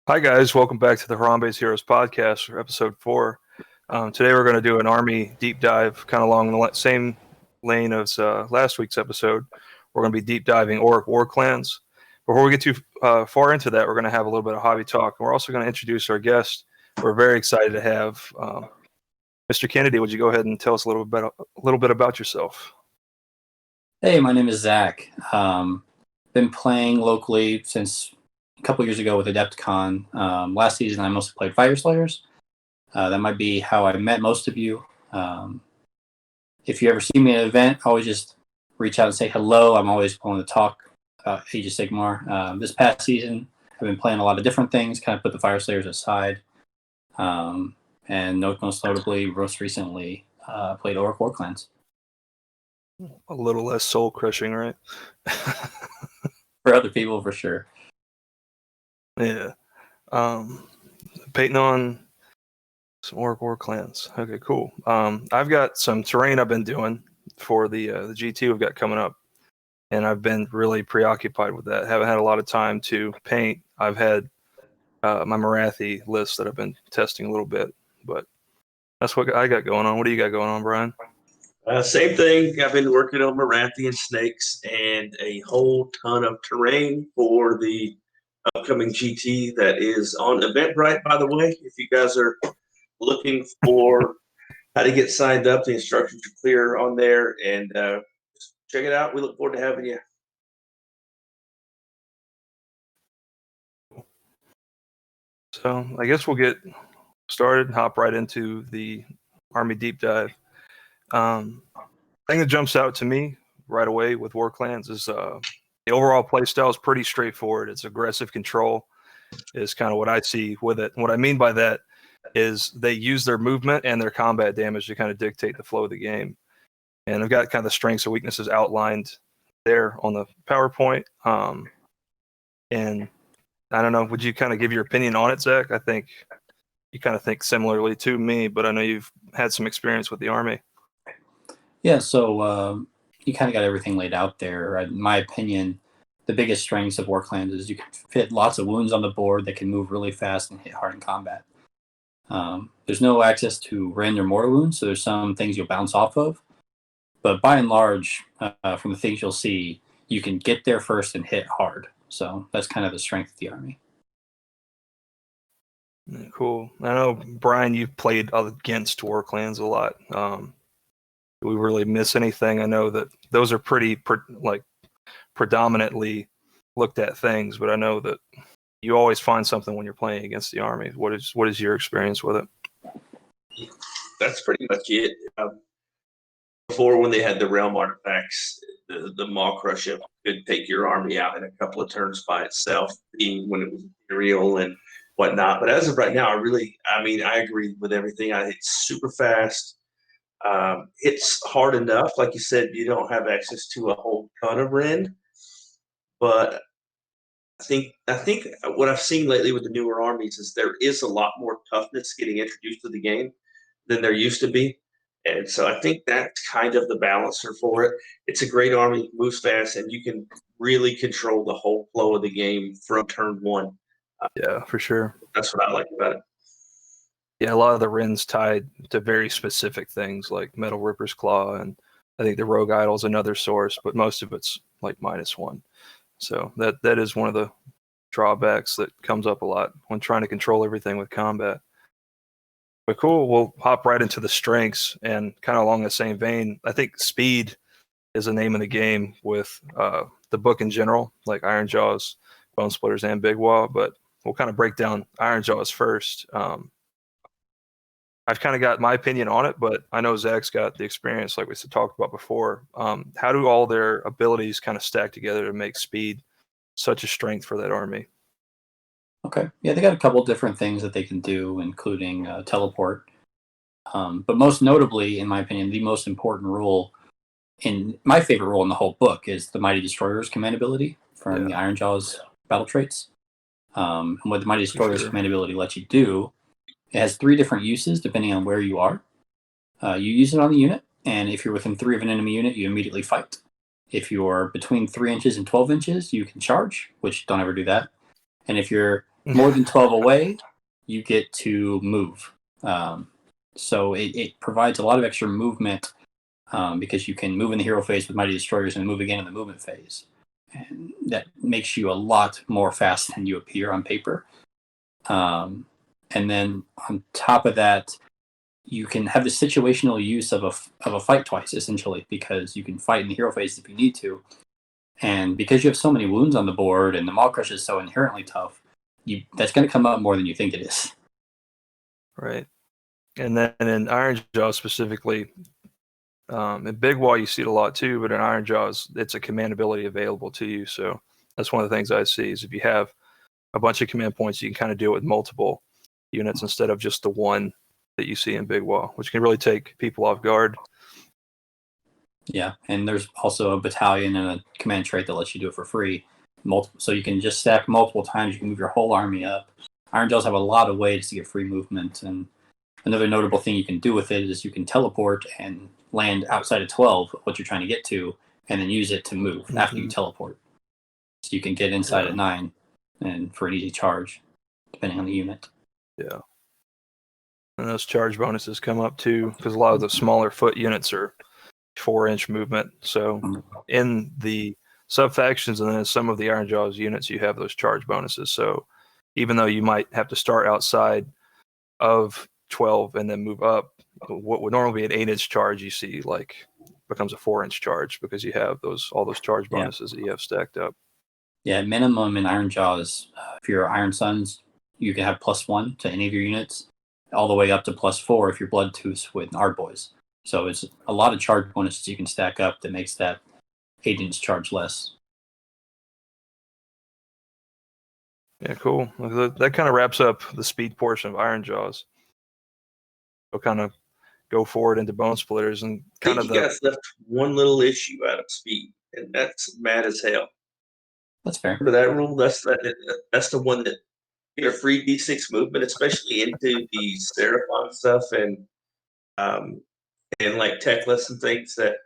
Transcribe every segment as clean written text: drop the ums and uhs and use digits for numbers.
Hi guys, welcome back to the Harambe's Heroes podcast for episode 4. Today we're going to do an army deep dive, kind of along the same lane as last week's episode. We're going to be deep diving Oruk Warclans. Before we get too far into that, we're going to have a little bit of hobby talk, and we're also going to introduce our guest. We're very excited to have Mr. Kennedy. Would you go ahead and tell us a little bit about yourself? Hey, my name is Zach. Been playing locally since a couple years ago with AdeptCon. Last season, I mostly played Fire Slayers. That might be how I met most of you. If you ever see me at an event, always just reach out and say hello. I'm always willing to talk about Age of Sigmar. This past season, I've been playing a lot of different things, kind of put the Fire Slayers aside. And most notably, most recently, played Oruk Warclans. A little less soul crushing, right? For other people, for sure. Yeah. Painting on some Oruk Warclans. Okay, cool. I've got some terrain I've been doing for the GT we've got coming up, and I've been really preoccupied with that. Haven't had a lot of time to paint. I've had my Marathi list that I've been testing a little bit, but that's what I got going on. What do you got going on, Brian? Same thing. I've been working on Marathi and snakes and a whole ton of terrain for the upcoming GT that is on Eventbrite, by the way. If you guys are looking for how to get signed up, the instructions are clear on there, and check it out. We look forward to having you. So I guess we'll get started and hop right into the Army deep dive. Thing that jumps out to me right away with Warclans is the overall play style is pretty straightforward. It's aggressive control is kind of what I see with it. And what I mean by that is they use their movement and their combat damage to kind of dictate the flow of the game. And I've got kind of the strengths and weaknesses outlined there on the PowerPoint. And I don't know, would you kind of give your opinion on it, Zach? I think you kind of think similarly to me, but I know you've had some experience with the Army. Yeah, so you kind of got everything laid out there. In my opinion, the biggest strengths of Warclans is you can fit lots of wounds on the board that can move really fast and hit hard in combat. There's no access to random mortar wounds, so there's some things you'll bounce off of. But by and large, from the things you'll see, you can get there first and hit hard. So that's kind of the strength of the Army. Cool. I know, Brian, you've played against Warclans a lot. Do we really miss anything? I know that those are pretty predominantly looked at things, but I know that you always find something when you're playing against the Army. What is your experience with it? That's pretty much it. Before, when they had the realm artifacts, the Maw Crush could take your army out in a couple of turns by itself, being when it was ethereal and whatnot. But as of right now, I agree with everything. It's super fast. It's hard enough. Like you said, you don't have access to a whole ton of rend, but I think what I've seen lately with the newer armies is there is a lot more toughness getting introduced to the game than there used to be. And so I think that's kind of the balancer for it. It's a great army, moves fast, and you can really control the whole flow of the game from turn one. Yeah, for sure. That's what I like about it. Yeah, a lot of the Ren's tied to very specific things like Metal Ripper's Claw, and I think the Rogue Idol's another source, but most of it's like -1. So that is one of the drawbacks that comes up a lot when trying to control everything with combat. But cool, we'll hop right into the strengths, and kind of along the same vein, I think speed is the name of the game with the book in general, like Ironjawz, Bonesplittaz, and Big Waagh, but we'll kind of break down Ironjawz first. I've kind of got my opinion on it, but I know Zach's got the experience, like we talked about before. How do all their abilities kind of stack together to make speed such a strength for that army? Okay. Yeah, they got a couple different things that they can do, including teleport. But most notably, in my opinion, the most important rule, in my favorite rule in the whole book, is the Mighty Destroyer's command ability from the Ironjawz battle traits. And what the Mighty Destroyer's command ability lets you do, it has 3 different uses depending on where you are. You use it on the unit, and if you're within 3 of an enemy unit, you immediately fight. If you're between 3 inches and 12 inches, you can charge, which don't ever do that. And if you're more than 12 away, you get to move. So it provides a lot of extra movement because you can move in the hero phase with Mighty Destroyers and move again in the movement phase. And that makes you a lot more fast than you appear on paper. And then on top of that, you can have the situational use of a fight twice, essentially, because you can fight in the hero phase if you need to. And because you have so many wounds on the board and the Maw Crush is so inherently tough, that's going to come up more than you think it is. Right. And then in Ironjawz specifically, in Big Waagh you see it a lot too, but in Ironjawz it's a command ability available to you. So that's one of the things I see is if you have a bunch of command points, you can kind of do it with multiple units instead of just the one that you see in Big Waagh, which can really take people off guard. Yeah, and there's also a battalion and a command trait that lets you do it for free. So you can just stack multiple times. You can move your whole army up. Ironjawz have a lot of ways to get free movement, and another notable thing you can do with it is you can teleport and land outside of 12, what you're trying to get to, and then use it to move after you teleport. So you can get inside at 9 and for an easy charge, depending on the unit. Yeah. And those charge bonuses come up too, because a lot of the smaller foot units are 4-inch movement. So in the sub-factions and then some of the Ironjawz units, you have those charge bonuses. So even though you might have to start outside of 12 and then move up, what would normally be an 8-inch charge, you see like becomes a 4-inch charge because you have all those charge bonuses that you have stacked up. Yeah, minimum in Ironjawz, if you're Iron Suns, you can have +1 to any of your units, all the way up to +4 if you're Bloodtooths with Ard Boys. So it's a lot of charge bonuses you can stack up that makes that 8-inch charge less. Yeah, cool. That kind of wraps up the speed portion of Ironjawz. We'll kind of go forward into Bonesplitters and kind I think you guys left one little issue out of speed, and that's mad as hell. That's fair. Remember that rule? That's the one that you get a free D6 movement, especially into the Seraphon stuff and like Techless and things that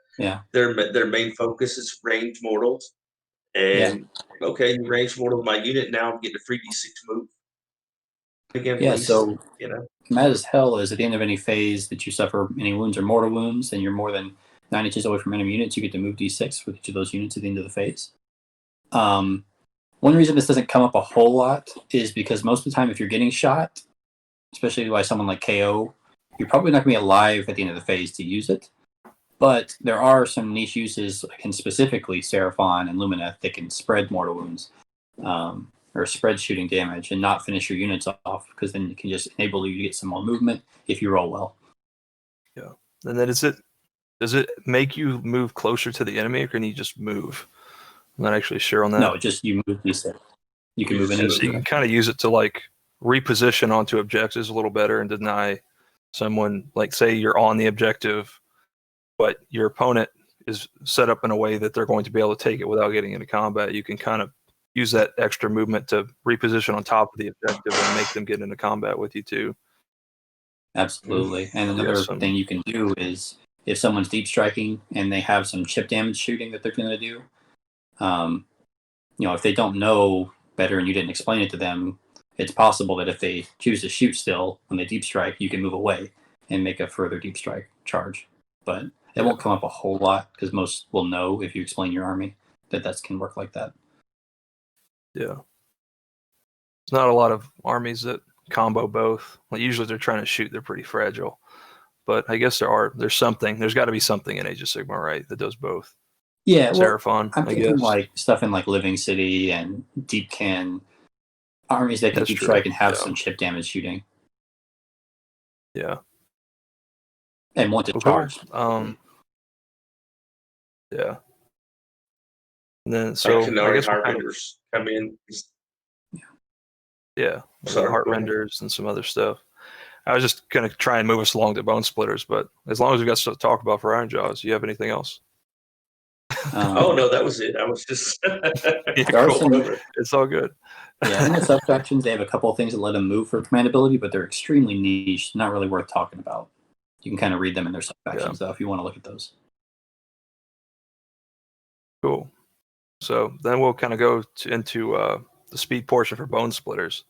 their main focus is ranged mortals. And okay, you range mortal my unit, now I'm getting a free D6 move. Again, please, so mad as hell is at the end of any phase that you suffer any wounds or mortal wounds and you're more than 9 inches away from enemy units, you get to move D6 with each of those units at the end of the phase. One reason this doesn't come up a whole lot is because most of the time if you're getting shot, especially by someone like KO, you're probably not going to be alive at the end of the phase to use it. But there are some niche uses, like in specifically Seraphon and Lumineth, that can spread mortal wounds or spread shooting damage and not finish your units off, because then it can just enable you to get some more movement if you roll well. Yeah. And then does it make you move closer to the enemy, or can you just move? I'm not actually sure on that. No, just you move D6. You can move in. So you can kind of use it to like reposition onto objectives a little better and deny someone, like say you're on the objective, but your opponent is set up in a way that they're going to be able to take it without getting into combat. You can kind of use that extra movement to reposition on top of the objective and make them get into combat with you too. Absolutely. And another thing you can do is if someone's deep striking and they have some chip damage shooting that they're going to do, if they don't know better and you didn't explain it to them, it's possible that if they choose to shoot still when they deep strike, you can move away and make a further deep strike charge. But it won't come up a whole lot because most will know if you explain your army that can work like that. Yeah. There's not a lot of armies that combo both. Like usually they're trying to shoot, they're pretty fragile. But I guess there's something. There's got to be something in Age of Sigmar, right, that does both. Yeah, Seraphon, I'm thinking like stuff in like Living City and Deep Can, armies that can deep strike and have some chip damage shooting. Yeah. And want to charge. Yeah. And then so I guess Heart Renders come in. Yeah. Heart Renders and some other stuff. I was just gonna try and move us along to Bonesplitters, but as long as we got stuff to talk about for Ironjawz, do you have anything else? Oh no, that was it. I was just it's all good. Yeah, in the sub factions they have a couple of things that let them move for command ability, but they're extremely niche, not really worth talking about. You can kind of read them in their sub factions though if you want to look at those. Cool. So then we'll kind of go into the speed portion for Bonesplitters.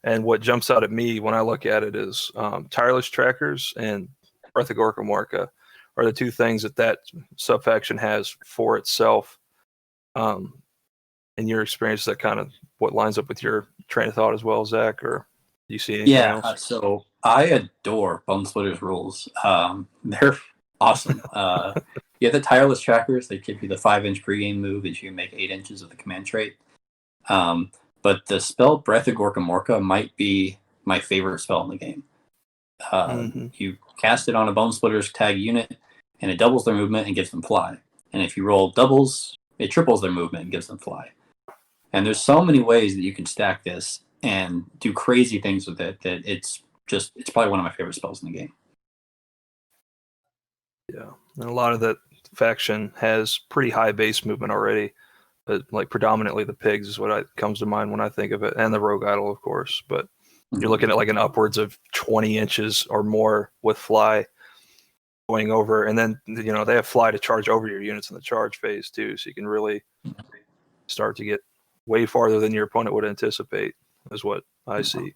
And what jumps out at me when I look at it is tireless trackers and Breath of Gorkamorka are the two things that subfaction has for itself. In your experience, that kind of what lines up with your train of thought as well, Zach, or do you see anything else? So I adore Bonesplitters rules. They're awesome. You have the tireless trackers. They give you the 5-inch pregame move that you can make 8 inches of the command trait. But the spell Breath of Gorkamorka might be my favorite spell in the game. You cast it on a Bonesplitters tag unit, and it doubles their movement and gives them fly. And if you roll doubles, it triples their movement and gives them fly. And there's so many ways that you can stack this and do crazy things with it that it's probably one of my favorite spells in the game. Yeah, and a lot of that faction has pretty high base movement already, but like predominantly the pigs is what comes to mind when I think of it, and the rogue idol, of course. But you're looking at like an upwards of 20 inches or more with fly going over, and then they have fly to charge over your units in the charge phase too, so you can really start to get way farther than your opponent would anticipate, is what I see.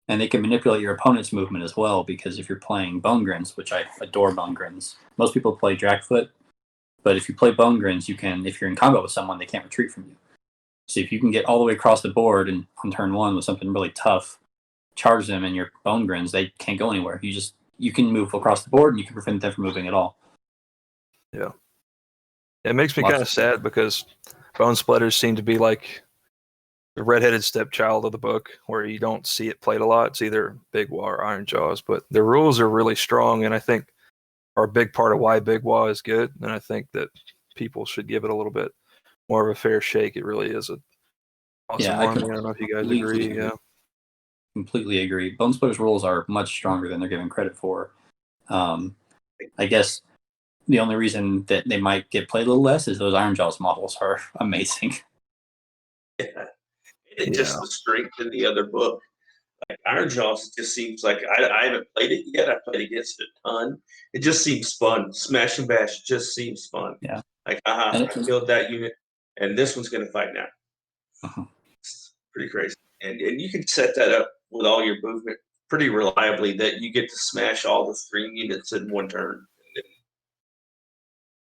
And they can manipulate your opponent's movement as well, because if you're playing Bone Grins, which I adore Bone Grins, most people play Dragfoot, but if you play Bone Grins, you can, if you're in combat with someone, they can't retreat from you. So if you can get all the way across the board and on turn 1 with something really tough, charge them in your Bone Grins, they can't go anywhere. You can move across the board and you can prevent them from moving at all. Yeah. It makes me kind of sad because Bonesplitters seem to be like the redheaded stepchild of the book, where you don't see it played a lot. It's either Big Waagh or Ironjawz, but the rules are really strong, and I think are a big part of why Big Waagh is good. And I think that people should give it a little bit more of a fair shake. It really is an awesome army. I don't know if you guys agree. Yeah, completely agree. Bonesplitters rules are much stronger than they're given credit for. I guess the only reason that they might get played a little less is those Ironjawz models are amazing. Yeah. Just the strength in the other book. Like Ironjawz just seems like I haven't played it yet. I played against it a ton. It just seems fun. Smash and bash just seems fun. Yeah. Like, I killed that unit, and this one's going to fight now. It's pretty crazy. And you can set that up with all your movement pretty reliably that you get to smash all the 3 units in one turn.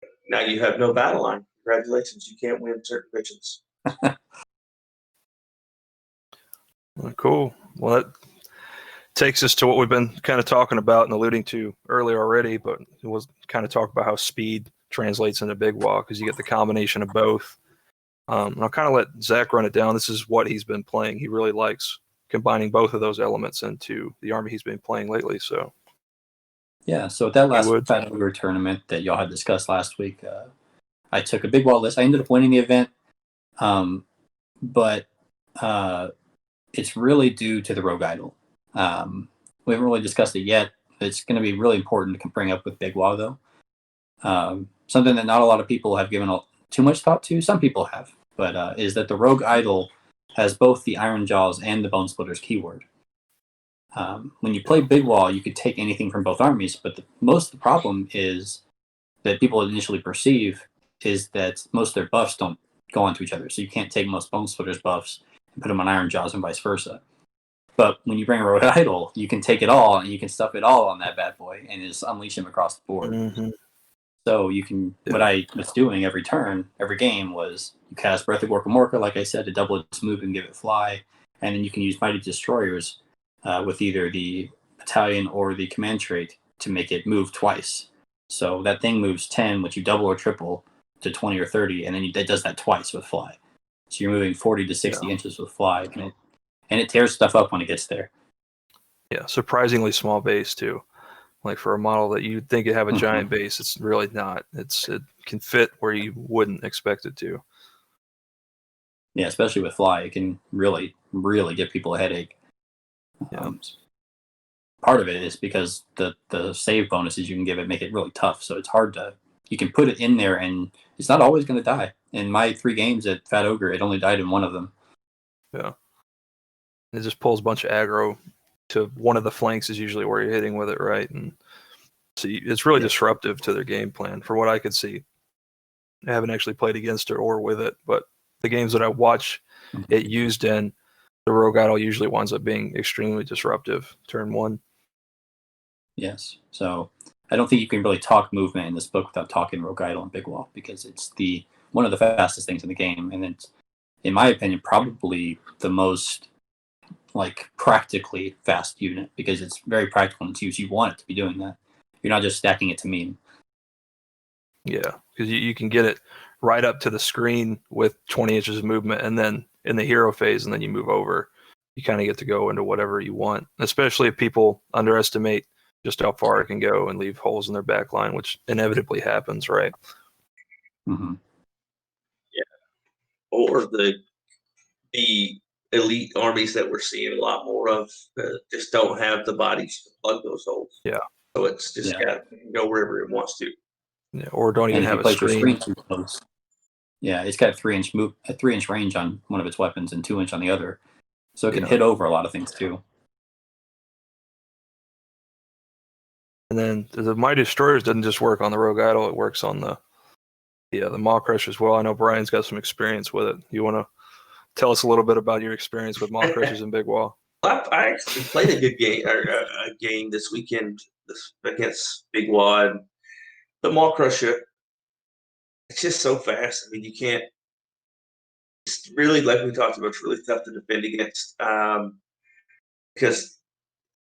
And now you have no battle line. Congratulations. You can't win certain missions. Cool. Well, that takes us to what we've been kind of talking about and alluding to earlier already, but it was kind of talk about how speed translates into Big Waagh, because you get the combination of both. And I'll kind of let Zach run it down. This is what he's been playing. He really likes combining both of those elements into the army he's been playing lately. So, yeah. So at that last Fat Ogre tournament that y'all had discussed last week, I took a Big Waagh list. I ended up winning the event, but it's really due to the Rogue Idol. We haven't really discussed it yet. It's going to be really important to bring up with Big Waagh, though. Something that not a lot of people have given too much thought to. Some people have, but is that the Rogue Idol has both the Ironjawz and the Bonesplitters keyword. When you play Big Waagh, you could take anything from both armies, but most of the problem is that people initially perceive is that most of their buffs don't go onto each other. So you can't take most Bonesplitters buffs and put them on Ironjawz and vice versa. But when you bring a Rogue Idol, you can take it all and you can stuff it all on that bad boy and just unleash him across the board. So you can, what I was doing every turn, every game was you cast Breath of Gorkamorka, like I said, to double its move and give it fly. And then you can use Mighty Destroyers with either the battalion or the command trait to make it move twice. So that thing moves 10, which you double or triple to 20 or 30, and then it does that twice with fly. So you're moving 40 to 60 inches with fly, and it tears stuff up when it gets there. Yeah, surprisingly small base too. Like for a model that you'd think it'd have a giant base, it's really not. It can fit where you wouldn't expect it to. Yeah, especially with fly, it can really, really give people a headache. Yeah. Part of it is because the save bonuses you can give it make it really tough. So it's hard to, you can put it in there and it's not always going to die. In my 3 games at Fat Ogre, it only died in one of them. Yeah. It just pulls a bunch of aggro to one of the flanks is usually where you're hitting with it, right? And so it's really disruptive to their game plan, from what I could see. I haven't actually played against it or with it, but the games that I watch it used in, the Rogue Idol usually winds up being extremely disruptive turn one. Yes. So I don't think you can really talk movement in this book without talking Rogue Idol and Big Waagh, because it's one of the fastest things in the game, and it's, in my opinion, probably the most like practically fast unit, because it's very practical in its use. You want it to be doing that. You're not just stacking it to meme. Yeah, because you can get it right up to the screen with 20 inches of movement, and then in the hero phase, and then you move over. You kind of get to go into whatever you want, especially if people underestimate just how far it can go and leave holes in their back line, which inevitably happens, right? Mm-hmm. Yeah. Or the elite armies that we're seeing a lot more of just don't have the bodies to plug those holes. Yeah. So it's just got to go wherever it wants to. Yeah, or don't even have a screen. screen. Too close. Yeah, it's got a 3-inch range on one of its weapons and 2-inch on the other, so it can hit over a lot of things too. And then the Mighty Destroyers doesn't just work on the Rogue Idol; it works on the Maw Crusher as well. I know Brian's got some experience with it. You want to tell us a little bit about your experience with Maw Crushers and Big Waagh? I actually played a good game, a game this weekend against Big Waagh. The Maw Crusher, it's just so fast. I mean, you can't. It's really, like we talked about, it's really tough to defend against, because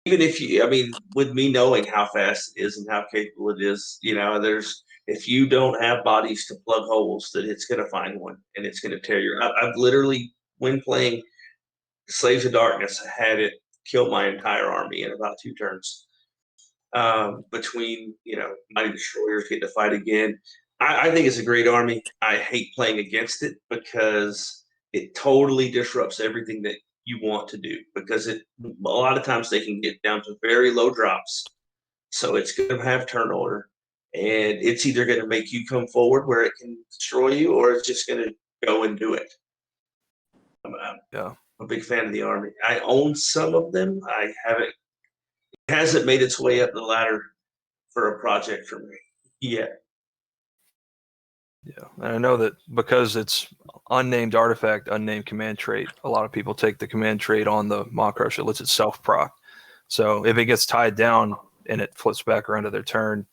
even if you, I mean, with me knowing how fast it is and how capable it is, if you don't have bodies to plug holes, that it's going to find one and it's going to tear your. I've literally, when playing Slaves of Darkness, had it kill my entire army in about 2 turns. Between Mighty Destroyers getting to fight again, I think it's a great army. I hate playing against it because it totally disrupts everything that you want to do, because a lot of times they can get down to very low drops, so it's going to have turn order, and it's either going to make you come forward where it can destroy you, or it's just going to go and do it. I'm a big fan of the army. I own some of them. I haven't. It hasn't made its way up the ladder for a project for me yet. Yeah, and I know that because it's unnamed artifact, unnamed command trait, a lot of people take the command trait on the Maw Crusher. It lets it self-proc. So if it gets tied down and it flips back around to their turn,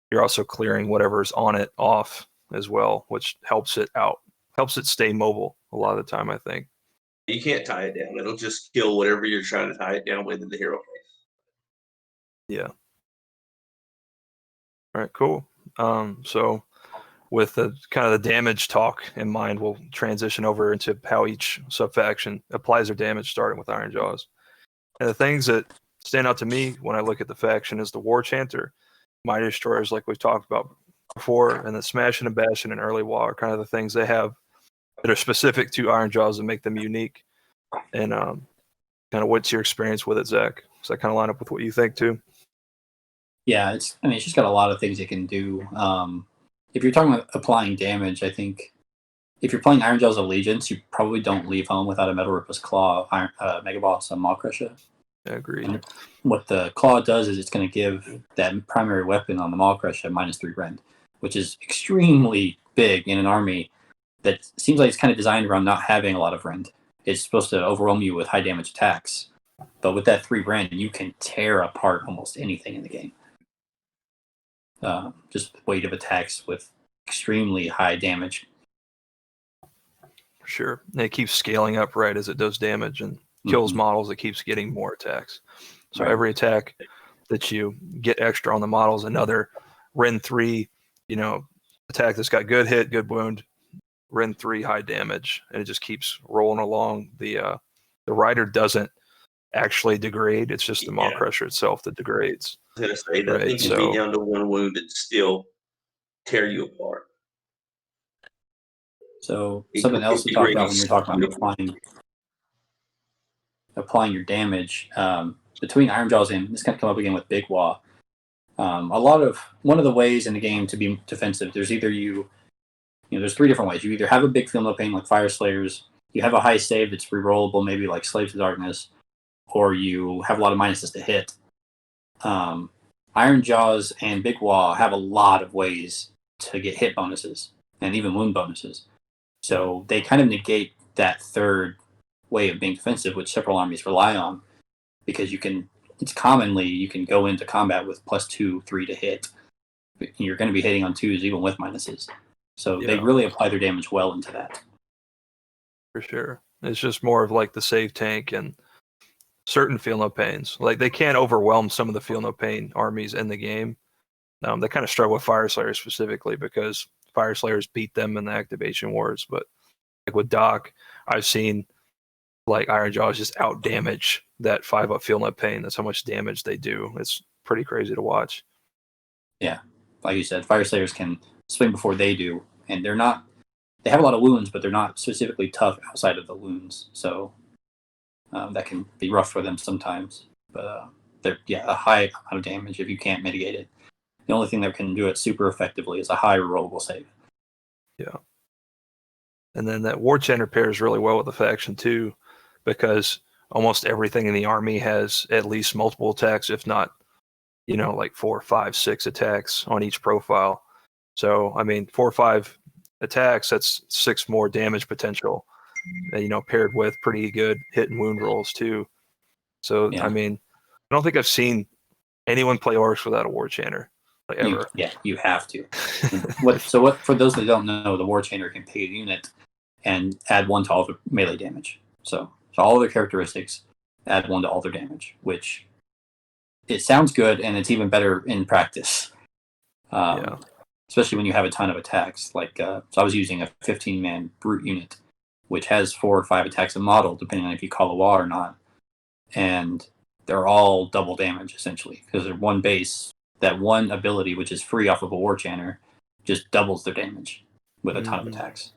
you're also clearing whatever's on it off as well, which helps it out. Helps it stay mobile a lot of the time, I think. You can't tie it down. It'll just kill whatever you're trying to tie it down with in the hero phase. Yeah. All right, cool. So with the kind of the damage talk in mind, we'll transition over into how each subfaction applies their damage, starting with Ironjawz. And the things that stand out to me when I look at the faction is the War Chanter, Mighty Destroyers, like we've talked about before, and the Smashing and Bashing and Early Waagh are kind of the things they have that are specific to Ironjawz and make them unique. And kind of what's your experience with it, Zach? Does that kind of line up with what you think too? Yeah, it's just got a lot of things it can do. If you're talking about applying damage, I think if you're playing Ironjawz Allegiance, you probably don't leave home without a Metal Ripper's Claw, Mega Boss, and Maw Crusher. I agree. And what the Claw does is it's going to give that primary weapon on the Maw Crusher -3 rend, which is extremely big in an army that seems like it's kind of designed around not having a lot of rend. It's supposed to overwhelm you with high damage attacks. But with that 3 rend, you can tear apart almost anything in the game. Just weight of attacks with extremely high damage. Sure. And it keeps scaling up right as it does damage and kills models. It keeps getting more attacks. So every attack that you get extra on the models, another Rend 3, attack that's got good hit, good wound, Rend 3 high damage, and it just keeps rolling along. The rider doesn't actually degrade. It's just the Maw Crusher itself that degrades. I was going to say that thing can be down to 1 wound and still tear you apart. So something else to talk about when you're talking about applying your damage between Ironjawz and this can come up again with Big Waagh. One of the ways in the game to be defensive, there's either there's 3 different ways. You either have a big Feel No Pain like Fire Slayers, you have a high save that's rerollable, maybe like Slaves of Darkness, or you have a lot of minuses to hit. Ironjawz and Big Waagh have a lot of ways to get hit bonuses and even wound bonuses. So they kind of negate that third way of being defensive, which several armies rely on, because you can go into combat with +2, 3 to hit. You're going to be hitting on 2s even with minuses. So they really apply their damage well into that. For sure. It's just more of like the save tank and certain feel no pains. Like they can't overwhelm some of the feel no pain armies in the game. They kind of struggle with Fire Slayers specifically because Fire Slayers beat them in the activation wars. But like with Doc, I've seen like Ironjawz just out damage that 5-up feel no pain. That's how much damage they do. It's pretty crazy to watch. Yeah, like you said, Fire Slayers can swing before they do, and they have a lot of wounds, but they're not specifically tough outside of the wounds. So that can be rough for them sometimes. But they're a high amount of damage if you can't mitigate it. The only thing that can do it super effectively is a high rollable save. Yeah. And then that War Chanter pairs really well with the faction too, because almost everything in the army has at least multiple attacks, if not, like 4, 5, 6 attacks on each profile. So, I mean, 4 or 5 attacks, that's 6 more damage potential, paired with pretty good hit and wound rolls too. So, I mean, I don't think I've seen anyone play Orcs without a War Chanter. Like ever. You have to. What for those that don't know, the War Chanter can pick a unit and add 1 to all the melee damage. So all of their characteristics add 1 to all their damage, which it sounds good and it's even better in practice. Especially when you have a ton of attacks. Like so I was using a 15-man brute unit, which has 4 or 5 attacks a model, depending on if you call a Waagh or not. And they're all double damage essentially, because they're one base. That one ability, which is free off of a War Chanter, just doubles their damage with a ton of attacks.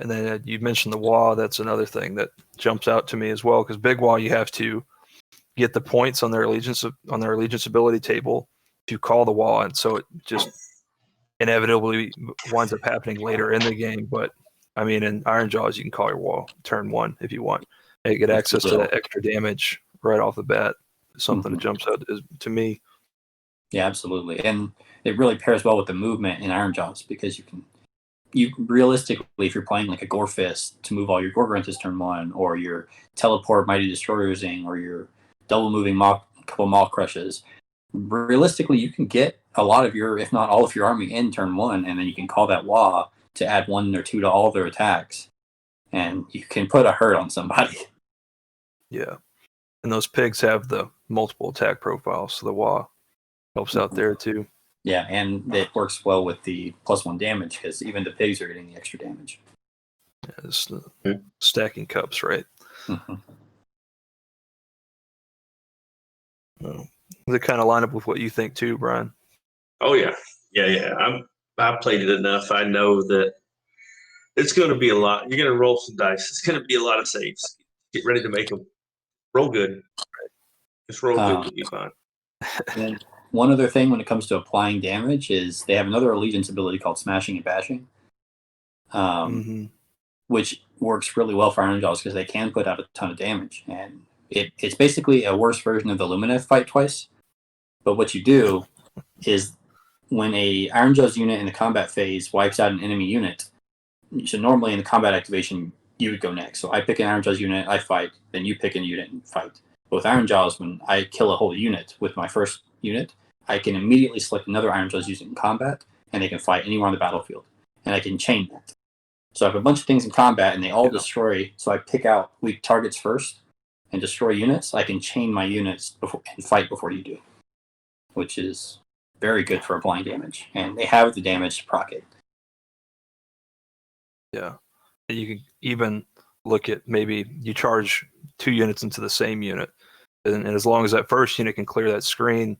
And then you mentioned the Waagh. That's another thing that jumps out to me as well, because Big Waagh, you have to get the points on their allegiance ability table to call the Waagh, and so it just inevitably winds up happening later in the game. But I mean, in Ironjawz, you can call your Waagh turn 1 if you want, and get access to that extra damage right off the bat. Something that jumps out to me. Yeah, absolutely. And it really pairs well with the movement in Ironjawz, because you realistically, if you're playing like a Gore Fist to move all your Gore Grunts turn 1, or your teleport Mighty Destroyerzing, or your double moving couple Maw Crushes, realistically you can get a lot of your, if not all of your army in turn 1, and then you can call that Waagh to add 1 or 2 to all their attacks, and you can put a hurt on somebody. Yeah. And those pigs have the multiple attack profiles, so the Waagh helps out there too. Yeah, and it works well with the +1 damage, because even the pigs are getting the extra damage. Yeah, it's the stacking cups, right? Does it kind of line up with what you think too, Brian? Oh yeah. I've played it enough. I know that it's going to be a lot. You're going to roll some dice. It's going to be a lot of saves. Get ready to make them. Roll good. Just roll good, you'll be fine. And one other thing when it comes to applying damage is they have another allegiance ability called Smashing and Bashing, which works really well for Ironjawz because they can put out a ton of damage. And it's basically a worse version of the Lumineth fight twice. But what you do is when a Ironjawz unit in the combat phase wipes out an enemy unit, so normally in the combat activation, you would go next. So I pick an Ironjawz unit, I fight, then you pick a unit and fight. But with Ironjawz, when I kill a whole unit with my first unit, I can immediately select another Ironjawz unit in combat, and they can fight anywhere on the battlefield. And I can chain that. So I have a bunch of things in combat, and they all destroy. So I pick out weak targets first and destroy units. I can chain my units before and fight before you do, which is very good for applying damage. And they have the damage to proc it. Yeah. And you can even look at maybe you charge 2 units into the same unit. And as long as that first unit can clear that screen,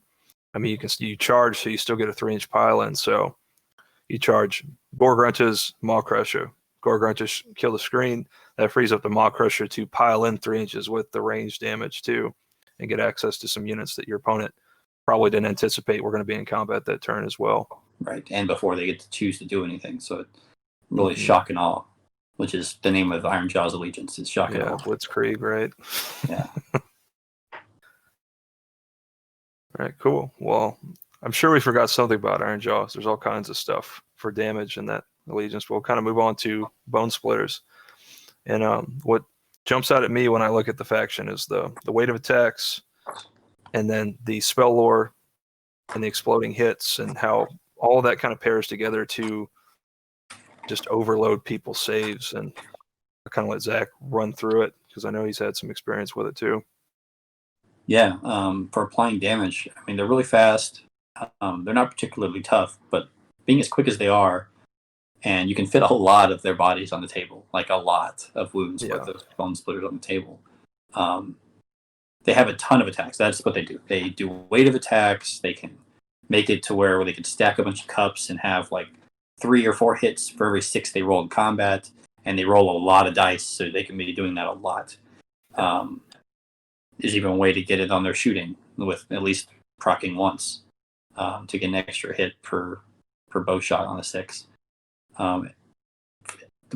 I mean, you charge, so you still get a 3-inch pile in. So you charge Gore Grunts, Maw Crusher. Gore Grunts kill the screen. That frees up the Maw Crusher to pile in 3 inches with the range damage too, and get access to some units that your opponent probably didn't anticipate were going to be in combat that turn as well. Right, and before they get to choose to do anything. So it really shock and awe, which is the name of Ironjawz Allegiance, is shock and awe. Blitzkrieg, right? Yeah. All right, cool. Well, I'm sure we forgot something about Ironjawz. There's all kinds of stuff for damage in that allegiance. We'll kind of move on to Bonesplitters. And what jumps out at me when I look at the faction is the weight of attacks, and then the spell lore and the exploding hits, and how all that kind of pairs together to just overload people's saves. And I kind of let Zach run through it because I know he's had some experience with it too. Yeah, for applying damage, I mean, they're really fast. They're not particularly tough, but being as quick as they are, and you can fit a lot of their bodies on the table, like a lot of wounds with those Bonesplitters on the table. They have a ton of attacks. That's what they do. They do weight of attacks. They can make it to where they can stack a bunch of cups and have like 3 or 4 hits for every 6 they roll in combat, and they roll a lot of dice, so they can be doing that a lot. There's even a way to get it on their shooting with at least proccing once to get an extra hit per bow shot on a 6. The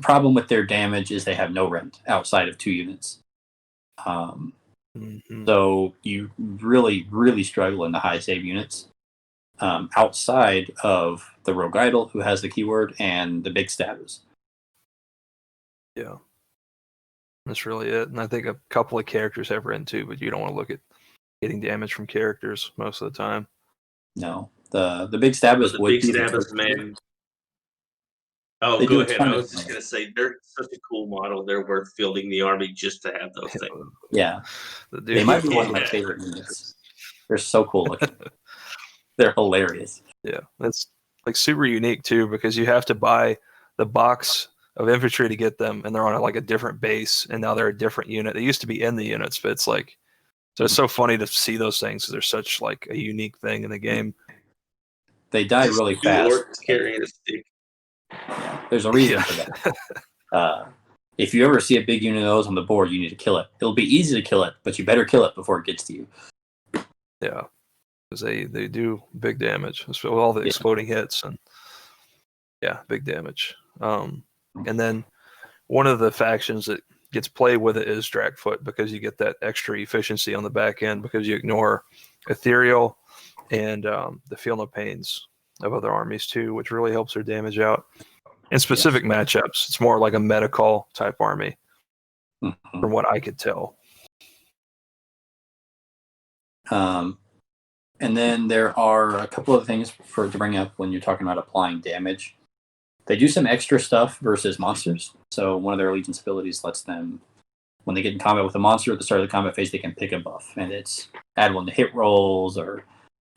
problem with their damage is they have no rend outside of 2 units. So you really, really struggle in the high save units outside of the Rogue Idol, who has the keyword, and the big stabbers. Yeah. That's really it. And I think a couple of characters have rend too, but you don't want to look at getting damage from characters most of the time. No. The big stabbers the would big be stabbers, man. Oh, They go do a ahead. ton I of was just going to say, they're such a cool model. They're worth fielding the army just to have those things. Yeah. They might be one of my favorite units. They're so cool looking. They're hilarious. Yeah. That's like super unique too, because you have to buy the box of infantry to get them, and they're on like a different base, and now they're a different unit. They used to be in the units, but it's like, so it's so funny to see those things because they're such like a unique thing in the game. They die really fast. Orcs carrying a stick. Yeah, there's a reason for that. If you ever see a big unit of those on the board, you need to kill it. It'll be easy to kill it, but you better kill it before it gets to you. Yeah, because they do big damage, with all the exploding hits, and big damage. And then one of the factions that gets played with it is Dragfoot, because you get that extra efficiency on the back end because you ignore Ethereal and the Feel No Pains of other armies too, which really helps their damage out. In specific matchups, it's more like a medical type army, from what I could tell. And then there are a couple of things to bring up when you're talking about applying damage. They do some extra stuff versus monsters. So one of their allegiance abilities lets them, when they get in combat with a monster at the start of the combat phase, they can pick a buff, and it's add 1 to hit rolls or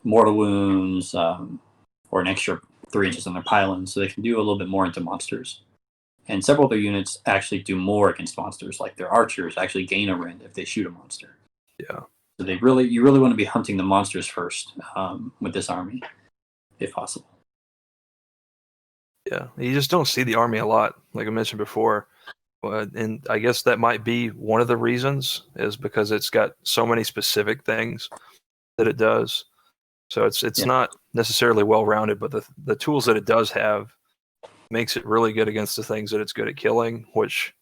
mortal wounds, or an extra 3 inches on their pylons, so they can do a little bit more into monsters. And several of their units actually do more against monsters, like their archers actually gain a rend if they shoot a monster. Yeah. So you really want to be hunting the monsters first with this army, if possible. Yeah, you just don't see the army a lot, like I mentioned before. And I guess that might be one of the reasons, is because it's got so many specific things that it does. So it's not necessarily well-rounded, but the tools that it does have makes it really good against the things that it's good at killing, which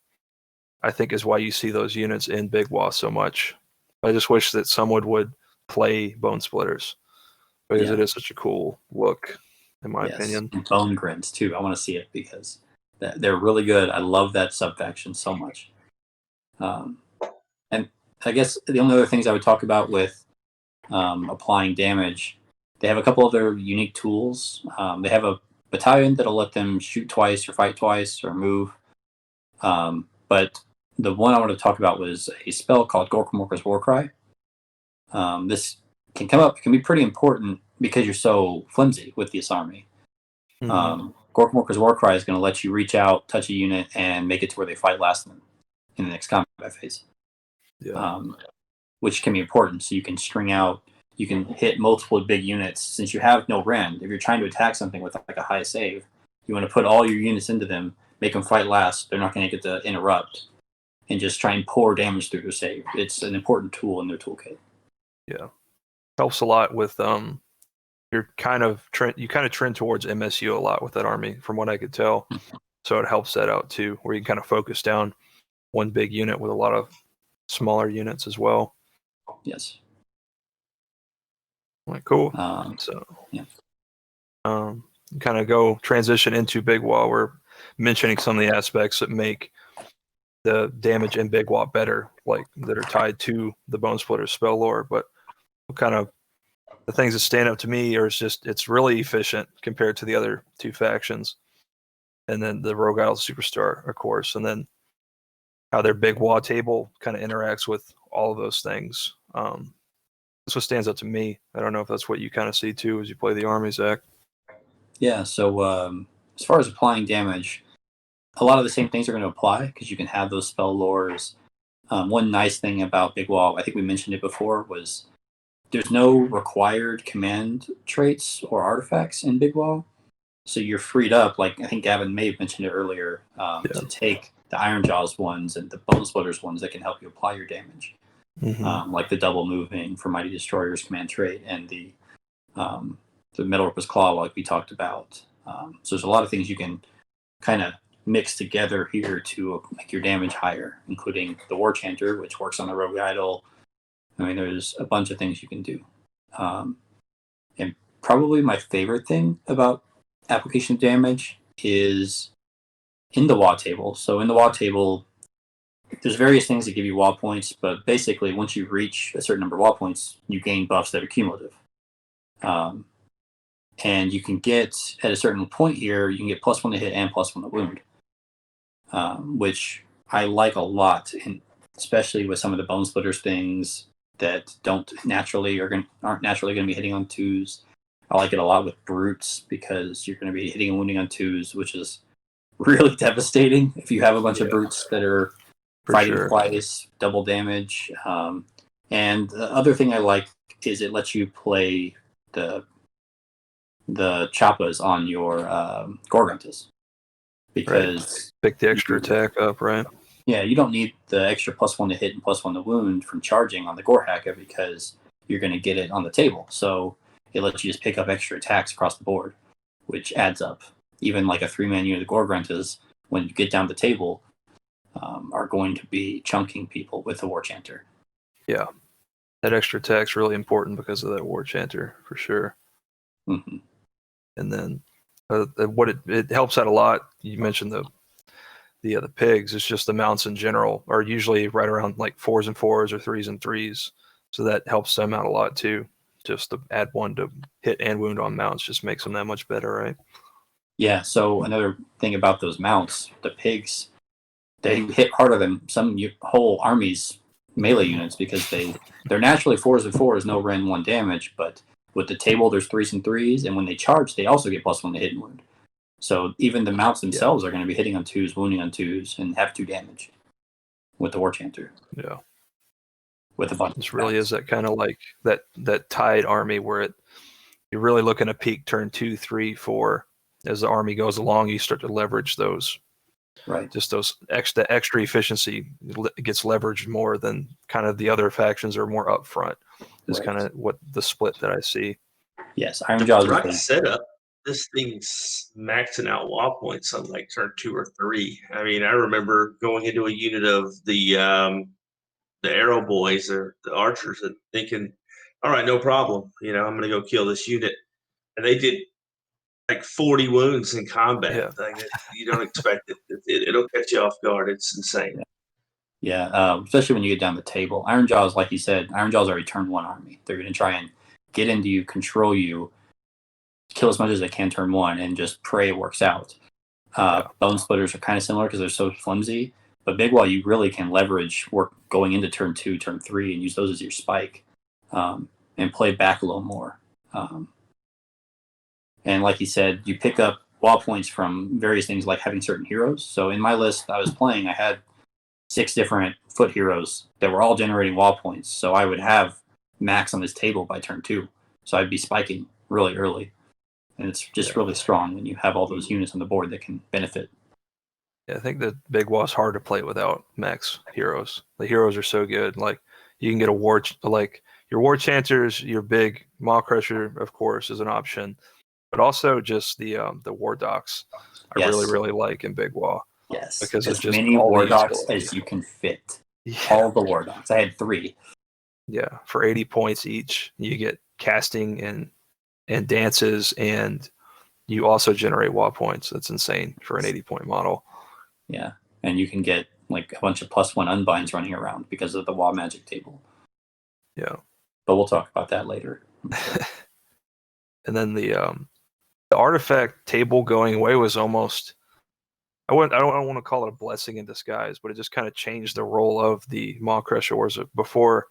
I think is why you see those units in Big Waagh so much. I just wish that someone would play Bonesplitters, because it is such a cool look, in my opinion. And Bone Grins too. I want to see it because they're really good. I love that subfaction so much. And I guess the only other things I would talk about with applying damage, they have a couple other unique tools. They have a battalion that'll let them shoot twice or fight twice or move. But the one I wanted to talk about was a spell called Gorkamorka's Warcry. This can come up, it can be pretty important because you're so flimsy with this army. Gorkamorka's Warcry is going to let you reach out, touch a unit, and make it to where they fight last in the next combat phase. Which can be important, so you can string out, you can hit multiple big units. Since you have no rend, if you're trying to attack something with like a high save, you want to put all your units into them, make them fight last. They're not going to get to interrupt, and just try and pour damage through their save. It's an important tool in their toolkit. Yeah, helps a lot with you kind of trend towards MSU a lot with that army, from what I could tell. So it helps that out too, where you can kind of focus down one big unit with a lot of smaller units as well. Yes. Right, cool. Kind of go transition into Big Waagh, where mentioning some of the aspects that make the damage in Big Waagh better, like that are tied to the Bonesplittaz spell lore. But kind of the things that stand out to me are it's really efficient compared to the other two factions, and then the Rogue Idol Superstar, of course, and then how their Big Waagh table kind of interacts with all of those things. That's what stands out to me. I don't know if that's what you kind of see too as you play the army, Zach. Yeah, so as far as applying damage, a lot of the same things are going to apply because you can have those spell lores. One nice thing about Big Waagh, I think we mentioned it before, was there's no required command traits or artifacts in Big Waagh. So you're freed up, like I think Gavin may have mentioned it earlier, to take the Ironjawz ones and the Bonesplittaz ones that can help you apply your damage. Like the double moving for Mighty Destroyer's command trait and the Metal Ripper's Claw, like we talked about. So there's a lot of things you can kind of mix together here to make your damage higher, including the War Chanter, which works on the Rogue Idol. I mean, there's a bunch of things you can do. And probably my favorite thing about application of damage is in the Waagh table. So in the Waagh table, there's various things that give you Waagh points, but basically once you reach a certain number of Waagh points, you gain buffs that are cumulative. And you can get, at a certain point here, you can get +1 to hit and +1 to wound, which I like a lot, and especially with some of the Bonesplittaz things that aren't naturally going to be hitting on 2s. I like it a lot with brutes because you're going to be hitting and wounding on 2s, which is really devastating if you have a bunch of brutes that are fighting twice, double damage. And the other thing I like is it lets you play the choppas on your Gorgontas, because pick the extra attack up, right? Yeah, you don't need the extra +1 to hit and +1 to wound from charging on the Gorhaka because you're going to get it on the table. So it lets you just pick up extra attacks across the board, which adds up. Even like a 3-man unit of Gorgontas, when you get down the table, are going to be chunking people with the War Chanter. Yeah, that extra attack's really important because of that War Chanter, for sure. Mm-hmm. And then what it helps out a lot. You mentioned the pigs. It's just the mounts in general are usually right around like 4s and 4s or 3s and 3s, so that helps them out a lot too. Just to add 1 to hit and wound on mounts just makes them that much better, right? Yeah. So another thing about those mounts, the pigs, they hit harder than some whole army's melee units because they're naturally 4s and 4s, no rend 1 damage, but with the table there's 3s and 3s, and when they charge they also get +1 to hit and wound. So even the mounts themselves are going to be hitting on 2s, wounding on 2s, and have 2 damage with the War Chanter. Yeah. With a bunch. This really is that kind of like that tied army where you're really looking to peak turn 2, 3, 4. As the army goes along, you start to leverage those. Right. Just those extra efficiency gets leveraged more than kind of the other factions are more upfront. Is kind of what the split that I see. Yes, Ironjawz. Right setup. This thing's maxing out Waagh points on like turn 2 or 3. I mean, I remember going into a unit of the Arrow Boys or the Archers and thinking, all right, no problem. I'm going to go kill this unit. And they did like 40 wounds in combat. Yeah. Like, you don't expect it. It'll catch you off guard. It's insane. Yeah, especially when you get down the table. Ironjawz, like you said, Ironjawz are a turn 1 army. They're going to try and get into you, control you, kill as much as they can turn 1, and just pray it works out. Bonesplittaz are kind of similar because they're so flimsy, but Big Waagh, you really can leverage work going into turn 2, turn 3, and use those as your spike, and play back a little more. And like you said, you pick up Waagh points from various things like having certain heroes. So in my list I was playing, I had 6 different foot heroes that were all generating Waagh points. So I would have max on this table by turn 2. So I'd be spiking really early. And it's just really strong when you have all those units on the board that can benefit. Yeah, I think that Big Waugh's hard to play without max heroes. The heroes are so good. Like you can get like your War Chanters, your big Maw Crusher, of course, is an option. But also just the War Docs I really like in Big Waagh. Yes, because as it's just many War Docs as you can fit. Yeah. All the War Docs. I had 3. Yeah, for 80 points each, you get casting and dances and you also generate Waagh points. That's insane for an 80-point model. Yeah, and you can get like a bunch of +1 unbinds running around because of the Waagh magic table. Yeah, but we'll talk about that later. and then the artifact table going away was almost. I don't want to call it a blessing in disguise, but it just kind of changed the role of the Maw Crusher. Whereas before,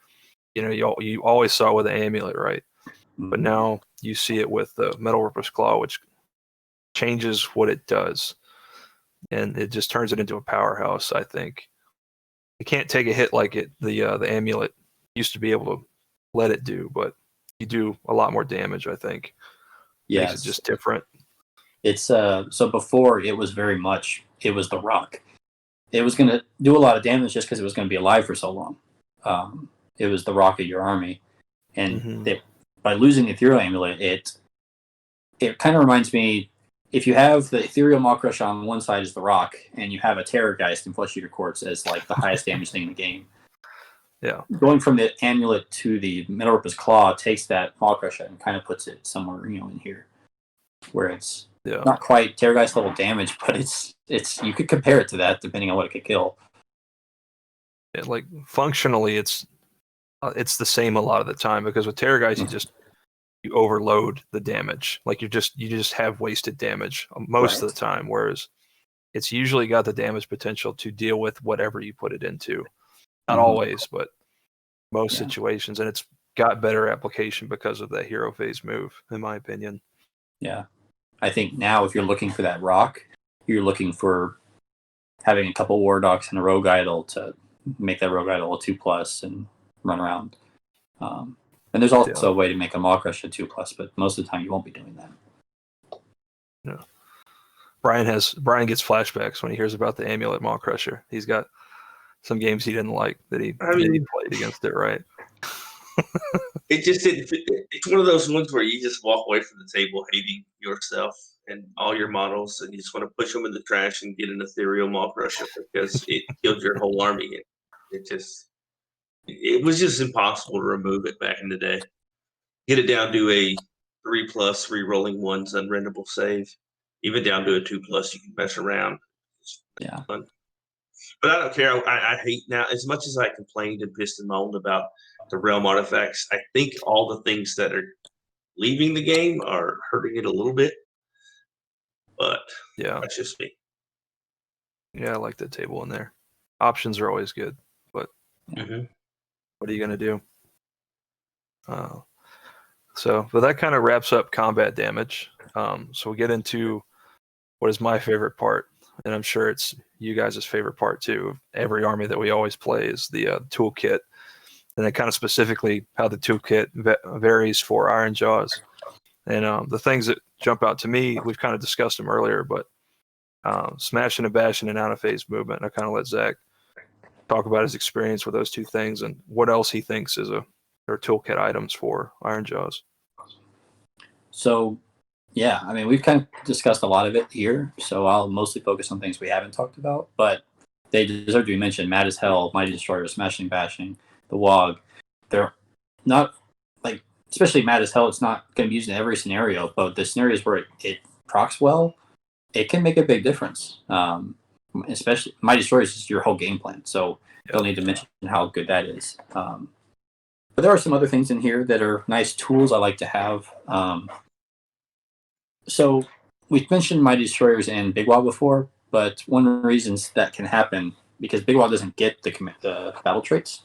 you always saw it with the amulet, right? Mm-hmm. But now you see it with the Metal Ripper's Claw, which changes what it does, and it just turns it into a powerhouse. I think it can't take a hit like the amulet used to be able to let it do, but you do a lot more damage. I think. Yes. Makes it just different. It's so before it was very much it was the rock. It was going to do a lot of damage just because it was going to be alive for so long. It was the rock of your army, and by losing the ethereal amulet, it kind of reminds me, if you have the ethereal Maw Crusher on one side is the rock, and you have a Terrorgeist and Flesh Eater Quartz as like the highest damage thing in the game. Yeah, going from the amulet to the Metal Ripper's Claw takes that Maw Crusher and kind of puts it somewhere in here, where it's not quite Terrorgeist level damage, but it's you could compare it to that depending on what it could kill. Yeah, like functionally, it's the same a lot of the time, because with Terrorgeist you overload the damage. Like you just have wasted damage most of the time, whereas it's usually got the damage potential to deal with whatever you put it into. Not always, but most situations, and it's got better application because of that hero phase move, in my opinion. Yeah. I think now if you're looking for that rock, you're looking for having a couple War Dogs and a Rogue Idol to make that Rogue Idol a 2+ and run around. And there's also a way to make a Maw Crusher 2+, but most of the time you won't be doing that. No. Bryan gets flashbacks when he hears about the amulet Maw Crusher. He's got some games he didn't like that he played against it, right? It just didn't fit. It's one of those ones where you just walk away from the table hating yourself and all your models, and you just want to push them in the trash and get an ethereal Maw Crusher because it killed your whole army. It was just impossible to remove it back in the day. Get it down to a 3+ re-rolling ones unrendable save, even down to a 2+. You can mess around. Yeah. Fun. But I don't care. I hate now, as much as I complained and pissed and moaned about the realm artifacts, I think all the things that are leaving the game are hurting it a little bit. But that's just me. Yeah, I like that table in there. Options are always good, but what are you going to do? But that kind of wraps up combat damage. So we get into what is my favorite part, and I'm sure it's you guys' favorite part too. Every army that we always play is the toolkit, and then kind of specifically how the toolkit varies for Ironjawz. And the things that jump out to me, we've kind of discussed them earlier, but smashing and bashing and out of phase movement. I kind of let Zach talk about his experience with those two things and what else he thinks is are toolkit items for Ironjawz. So, yeah, I mean, we've kind of discussed a lot of it here, so I'll mostly focus on things we haven't talked about, but they deserve to be mentioned. Mad as Hell, Mighty Destroyer, Smashing Bashing, the Waagh. They're not, like, especially Mad as Hell, it's not going to be used in every scenario, but the scenarios where it procs well, it can make a big difference. Especially, Mighty Destroyer is just your whole game plan, so don't need to mention how good that is. But there are some other things in here that are nice tools I like to have. So we've mentioned Mighty Destroyers and Big Waagh before, but one of the reasons that can happen, because Big Waagh doesn't get the battle traits,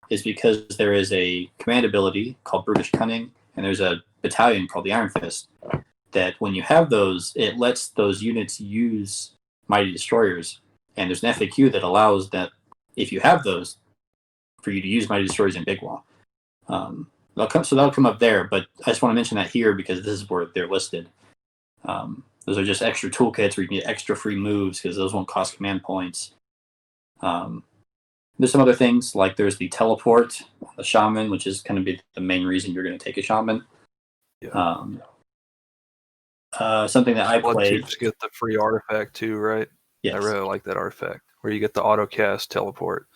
is because there is a command ability called Brutish Cunning, and there's a battalion called the Iron Fist, that when you have those, it lets those units use Mighty Destroyers, and there's an FAQ that allows that, if you have those, for you to use Mighty Destroyers in Big Waagh. That'll come up there, but I just want to mention that here because this is where they're listed. Those are just extra toolkits where you can get extra free moves because those won't cost command points. There's some other things, like there's the teleport, the shaman, which is going to be the main reason you're going to take a shaman. Yeah. Something that I played. You get the free artifact too, right? Yes. I really like that artifact where you get the auto cast teleport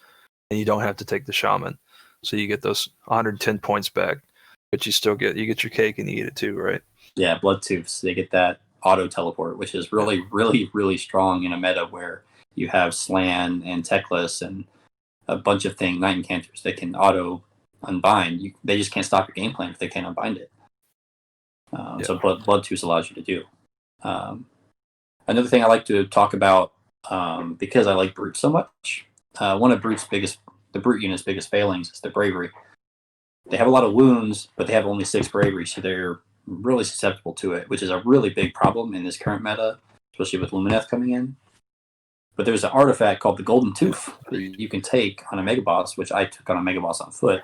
and you don't have to take the shaman. So you get those 110 points back, but you get your cake and you eat it too, right? Yeah, Blood Tooths, they get that auto teleport, which is really, really, really strong in a meta where you have Slan and Techless and a bunch of things, Knight Encanters that can auto unbind. They just can't stop your game plan if they can't unbind it. So Blood Tooth allows you to do. Another thing I like to talk about, because I like Brute so much, one of the Brute unit's biggest failings is their bravery. They have a lot of wounds, but they have only 6 bravery, so they're really susceptible to it, which is a really big problem in this current meta, especially with Lumineth coming in. But there's an artifact called the Golden Tooth that you can take on a Mega Boss, which I took on a Mega Boss on foot,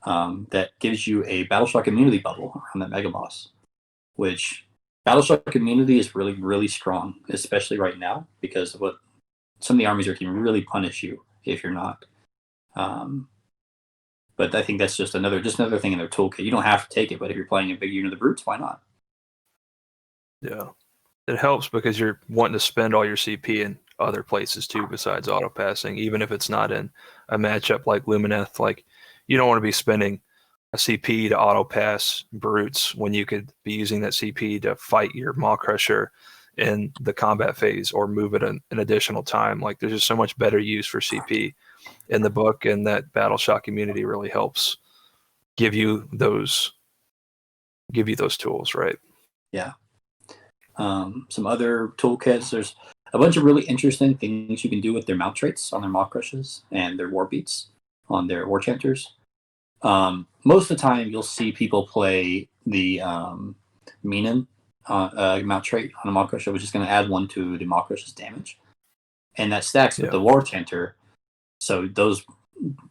that gives you a Battleshock immunity bubble around that Mega Boss, which Battleshock immunity is really, really strong, especially right now, because of what some of the armies can really punish you if you're not. But I think that's just another thing in their toolkit. You don't have to take it, but if you're playing a big unit of the Brutes, why not? Yeah. It helps because you're wanting to spend all your CP in other places too besides auto passing, even if it's not in a matchup like Lumineth. Like, you don't want to be spending a CP to auto pass Brutes when you could be using that CP to fight your Maw Crusher in the combat phase or move it an additional time. Like, there's just so much better use for CP in the book, and that Battle Shock immunity really helps give you those tools, right? Yeah. Some other toolkits. There's a bunch of really interesting things you can do with their mount traits on their Maw Crushes and their War Beats on their War Chanters. Most of the time, you'll see people play the Meenan mount trait on a Maw Crusher, which is going to add 1 to the Maw Crush's damage, and that stacks with the War Chanter. So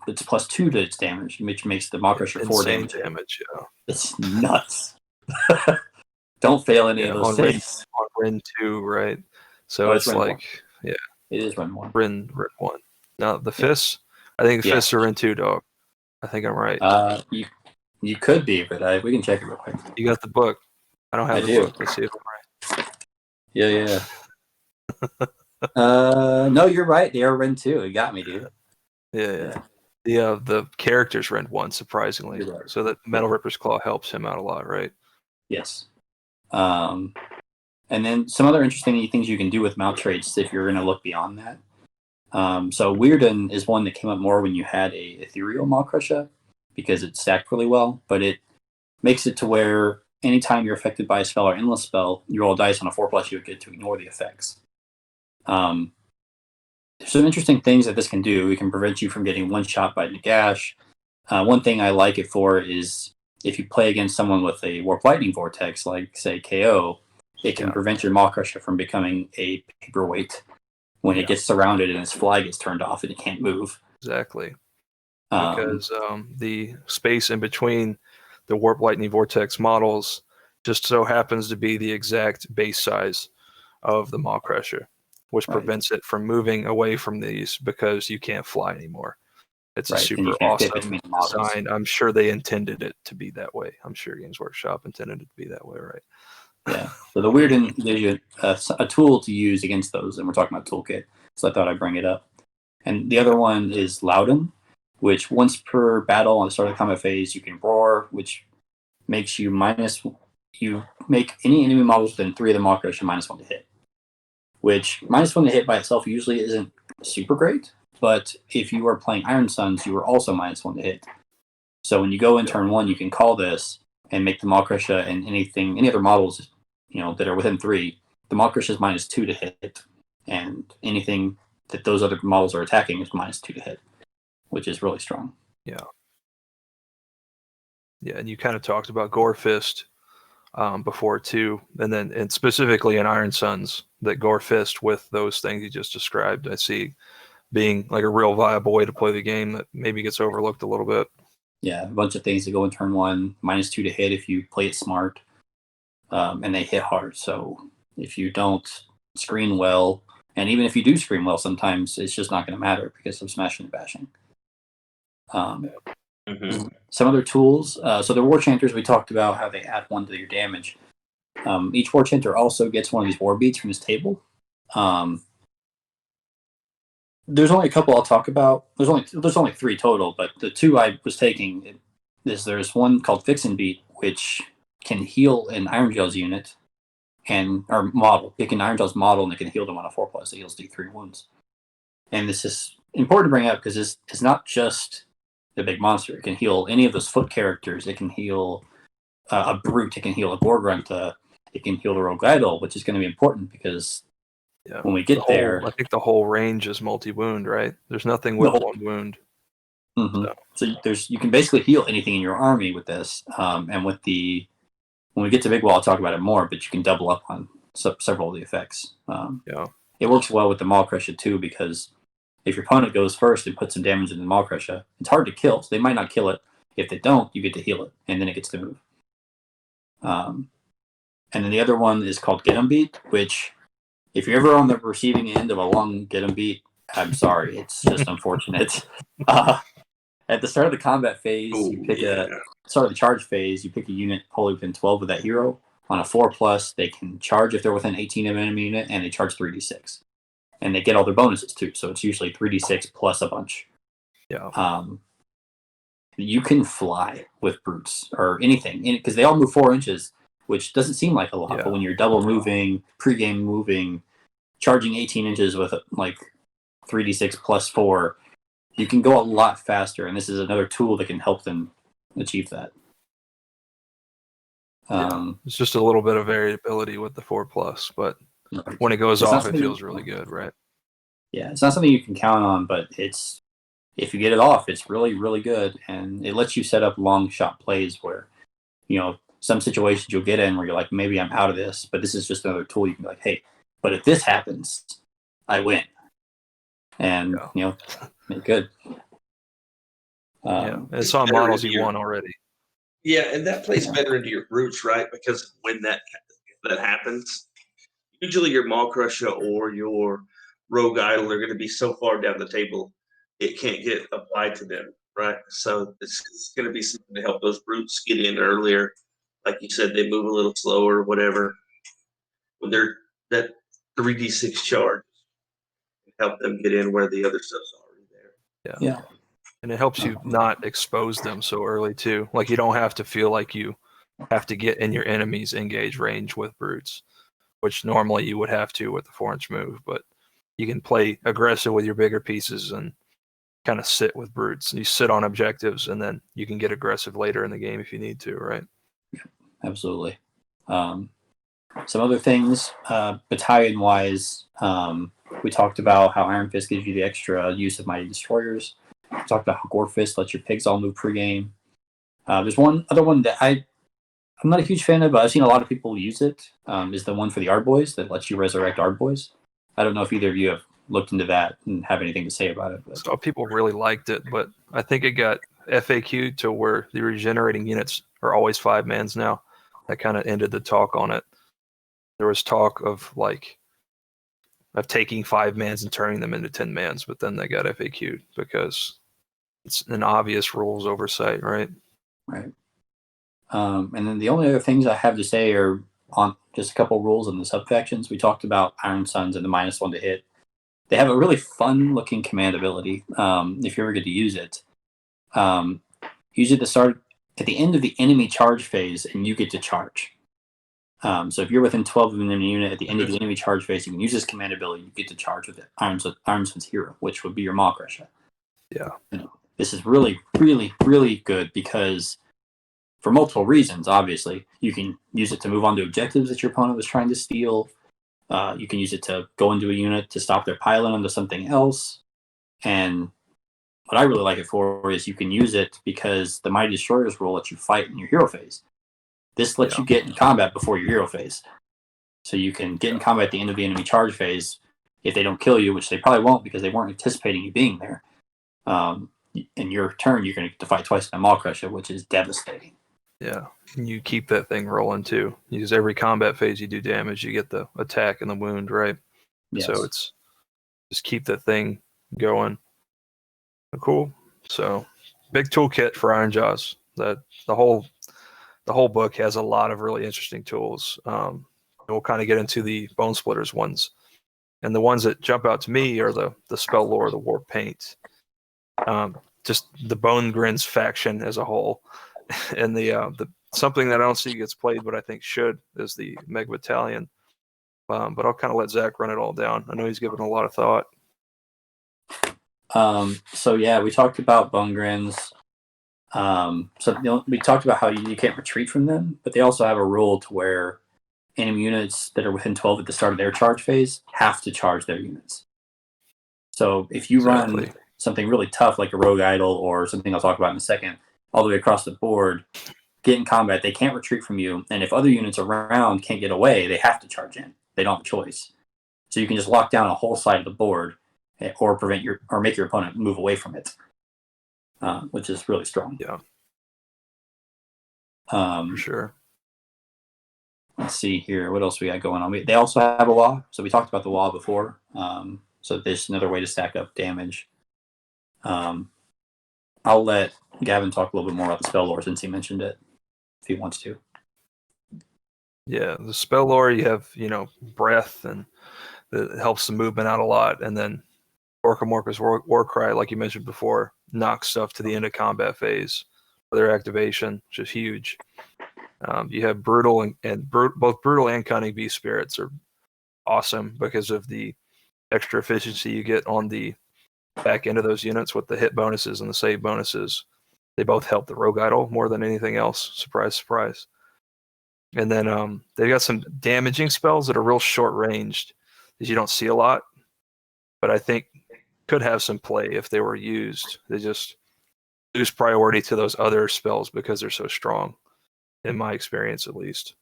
it's +2 to its damage, which makes the Maw Crusher 4 damage. Yeah. It's nuts. Don't fail any of those things. On Rin 2, right? So it's like, it is Rin 1. Rin 1. Now the fists, I think the fists are Rin 2, dog. I think I'm right. You could be, but we can check it real quick. You got the book. I don't have the book. Let's see if I'm right. Yeah. No, you're right. They are Rin 2. You got me, dude. Yeah. The character's Rin 1, surprisingly. Right. So that Metal Ripper's Claw helps him out a lot, right? Yes. And then some other interesting things you can do with mount traits if you're going to look beyond that. So Weirden is one that came up more when you had a Ethereal Maw Crusher, because it stacked really well, but it makes it to where anytime you're affected by a spell or endless spell, you roll dice on a 4+, you get to ignore the effects. There's some interesting things that this can do. It can prevent you from getting one shot by Nagash. One thing I like it for is if you play against someone with a Warp Lightning Vortex, like, say, KO, it can prevent your Maw Crusher from becoming a paperweight when it gets surrounded and its fly gets turned off and it can't move. Exactly. Because the space in between the Warp Lightning Vortex models just so happens to be the exact base size of the Maw Crusher, which prevents it from moving away from these because you can't fly anymore. It's a super awesome design. I'm sure they intended it to be that way. I'm sure Games Workshop intended it to be that way, right? Yeah. So the Weirden gives you a tool to use against those, and we're talking about Toolkit, so I thought I'd bring it up. And the other one is Loudon, which once per battle on the start of the combat phase, you can roar, which makes you you make any enemy models within 3 of the Maw Crusher -1 to hit. Which -1 to hit by itself usually isn't super great, but if you are playing Iron Suns, you are also -1 to hit. So when you go in turn 1, you can call this and make the Maw Crusher and any other models, that are within 3. The Maw Crusher is -2 to hit, and anything that those other models are attacking is -2 to hit, which is really strong. Yeah, and you kind of talked about Gore Fist before too, and specifically in Iron Suns, that Gore Fist with those things you just described, I see being like a real viable way to play the game that maybe gets overlooked a little bit. Yeah, a bunch of things that go in turn 1, -2 to hit if you play it smart, and they hit hard. So if you don't screen well, and even if you do screen well, sometimes it's just not going to matter because of smashing and bashing. Some other tools. So the War Chanters, we talked about how they add 1 to your damage. Each War Chanter also gets one of these War Beats from his table. There's only a couple I'll talk about. There's only 3 total, but the 2 I was taking is there's one called Fix and Beat, which can heal an Ironjawz unit or model. Pick an Ironjawz model, and it can heal them on a 4+. It heals D3 wounds. And this is important to bring up because it's not just the big monster. It can heal any of those foot characters. It can heal a brute. It can heal a Gorgrunt. It can heal the Rogue Idol, which is going to be important because when we get there, I think the whole range is multi-wound, right? There's nothing with one wound. Mm-hmm. So you can basically heal anything in your army with this, and when we get to Big Waagh, I'll talk about it more. But you can double up on several of the effects. It works well with the Maw Crusher too, because if your opponent goes first and puts some damage in the Maw Crusher, it's hard to kill. So they might not kill it. If they don't, you get to heal it, and then it gets to move. And then the other one is called Get 'em Beat, which if you're ever on the receiving end of a long Get 'em Beat, I'm sorry, it's just unfortunate. At the start of the combat phase, start of the charge phase, you pick a unit wholly within 12 of that hero. On a 4+, they can charge if they're within 18 of an enemy unit, and they charge 3d6. And they get all their bonuses too, so it's usually 3d6 plus a bunch. Yeah. You can fly with brutes or anything, because they all move 4 inches, which doesn't seem like a lot, but when you're double moving, pre-game moving, charging 18 inches with like 3d6 plus 4, you can go a lot faster, and this is another tool that can help them achieve that. It's just a little bit of variability with the 4+, but when it goes off, it feels really good, right? Yeah, it's not something you can count on, but if you get it off, it's really, really good, and it lets you set up long shot plays where, some situations you'll get in where you're like, maybe I'm out of this, but this is just another tool. You can be like, hey, but if this happens, I win. And, make good. It's on models you won already. Yeah, and that plays better into your brutes, right? Because when that happens, usually your Maw Crusher or your Rogue Idol are going to be so far down the table, it can't get applied to them, right? So it's going to be something to help those brutes get in earlier. Like you said, they move a little slower, whatever. When they're that 3d6 charge, help them get in where the other stuff's already there. Yeah. And it helps you not expose them so early too. Like you don't have to feel like you have to get in your enemy's engage range with brutes, which normally you would have to with the 4-inch move. But you can play aggressive with your bigger pieces and kind of sit with brutes. You sit on objectives, and then you can get aggressive later in the game if you need to, right? Absolutely. Some other things, battalion-wise, we talked about how Iron Fist gives you the extra use of Mighty Destroyers. We talked about how Gore Fist lets your pigs all move pre-game. There's one other one that I'm not a huge fan of, but I've seen a lot of people use it, is the one for the Ardboys that lets you resurrect Ardboys. I don't know if either of you have looked into that and have anything to say about it. But. So people really liked it, but I think it got FAQ'd to where the regenerating units are always 5-mans now. That kind of ended the talk on it. There was talk of taking 5-mans and turning them into 10-mans, but then they got FAQ'd because it's an obvious rules oversight, right? Right. And then the only other things I have to say are on just a couple rules in the subfactions. We talked about Iron Suns and the -1 to hit. They have a really fun-looking command ability. If you ever get to use it, use it to start at the end of the enemy charge phase, and you get to charge. So if you're within 12 of an enemy unit at the end of the enemy charge phase, you can use this command ability. You get to charge with it. Iron Sun's hero, which would be your Maw Crusher. Yeah. This is really, really, really good because for multiple reasons, obviously. You can use it to move on to objectives that your opponent was trying to steal. You can use it to go into a unit to stop their pilot onto something else. And what I really like it for is you can use it because the Mighty Destroyers rule lets you fight in your hero phase. This lets you get in combat before your hero phase. So you can get in combat at the end of the enemy charge phase. If they don't kill you, which they probably won't because they weren't anticipating you being there, in your turn, you're going to get to fight twice in a Maw Crusher, which is devastating. Yeah, and you keep that thing rolling too. Because every combat phase you do damage, you get the attack and the wound, right? Yes. So it's just keep that thing going. Cool. So big toolkit for Ironjawz. That the whole book has a lot of really interesting tools. We'll kind of get into the Bonesplittaz ones, and the ones that jump out to me are the spell lore, the Warp Paint, just the Bone Grins faction as a whole, and the something that I don't see gets played, but I think should, is the Meg Battalion. but I'll kind of let Zach run it all down. I know he's given a lot of thought. So yeah, we talked about bone grins. We talked about how you can't retreat from them, but they also have a rule to where enemy units that are within 12 at the start of their charge phase have to charge their units. So if you run something really tough like a rogue idol or something I'll talk about in a second, all the way across the board, get in combat, they can't retreat from you, and if other units around can't get away, they have to charge in. They don't have a choice. So you can just lock down a whole side of the board, or make your opponent move away from it, which is really strong. Yeah. For sure. Let's see here. What else we got going on? They also have a Waagh. So we talked about the Waagh before. So there's another way to stack up damage. I'll let Gavin talk a little bit more about the spell lore since he mentioned it, if he wants to. Yeah, the spell lore, you have, breath, and that helps the movement out a lot. And then Orkamorka's War Cry, like you mentioned before, knocks stuff to the end of combat phase for their activation, which is huge. You have Brutal and both Brutal and Cunning Beast Spirits are awesome because of the extra efficiency you get on the back end of those units with the hit bonuses and the save bonuses. They both help the Rogue Idol more than anything else. Surprise, surprise. And then they've got some damaging spells that are real short ranged that you don't see a lot, but I think could have some play if they were used. They just lose priority to those other spells because they're so strong, in my experience at least.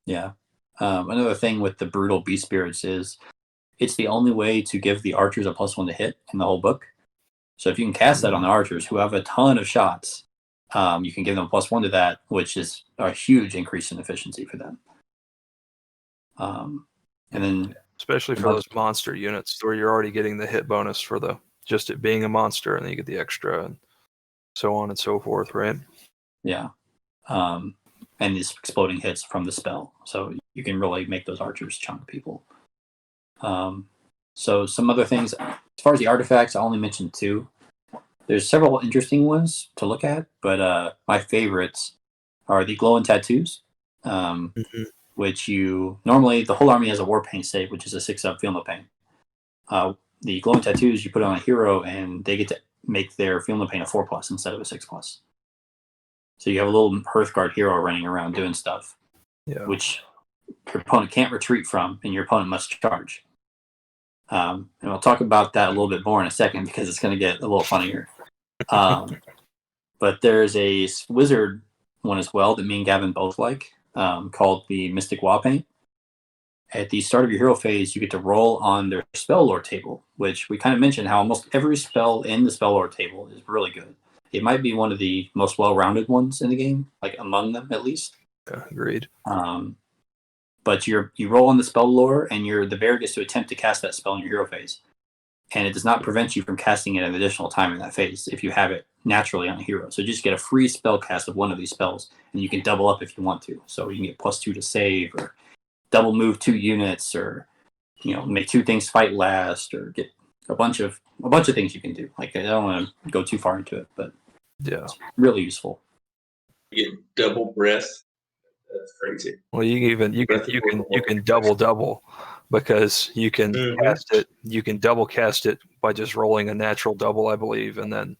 Yeah. Another thing with the Brutal Beast Spirits is it's the only way to give the archers a +1 to hit in the whole book. So if you can cast that on the archers who have a ton of shots, you can give them a +1 to that, which is a huge increase in efficiency for them. And then especially for those monster units where you're already getting the hit bonus for just it being a monster, and then you get the extra and so on and so forth, right? Yeah. And these exploding hits from the spell. So you can really make those archers chunk people. So some other things, as far as the artifacts, I only mentioned 2. There's several interesting ones to look at, but my favorites are the glowing tattoos, which normally the whole army has a war paint save, which is a 6-up feel no pain. The glowing tattoos you put on a hero, and they get to make their feel no pain a 4+ instead of a 6+. So you have a little Hearthguard hero running around doing stuff, which your opponent can't retreat from, and your opponent must charge. And I'll talk about that a little bit more in a second because it's going to get a little funnier. But there's a wizard one as well that me and Gavin both like, called the Mystic Waagh Paint. At the start of your hero phase, you get to roll on their spell lore table, which we kind of mentioned how almost every spell in the spell lore table is really good. It might be one of the most well-rounded ones in the game, like among them at least. Yeah, agreed. But you roll on the spell lore, and the bear gets to attempt to cast that spell in your hero phase. And it does not prevent you from casting it an additional time in that phase if you have it naturally on a hero. So you just get a free spell cast of one of these spells, and you can double up if you want to. So you can get +2 to save, or double move 2 units, or make 2 things fight last, or get a bunch of things you can do. Like, I don't want to go too far into it, but yeah, it's really useful. You get double breath. That's crazy. Well, you can double because you can cast it. You can double cast it by just rolling a natural double, I believe, and then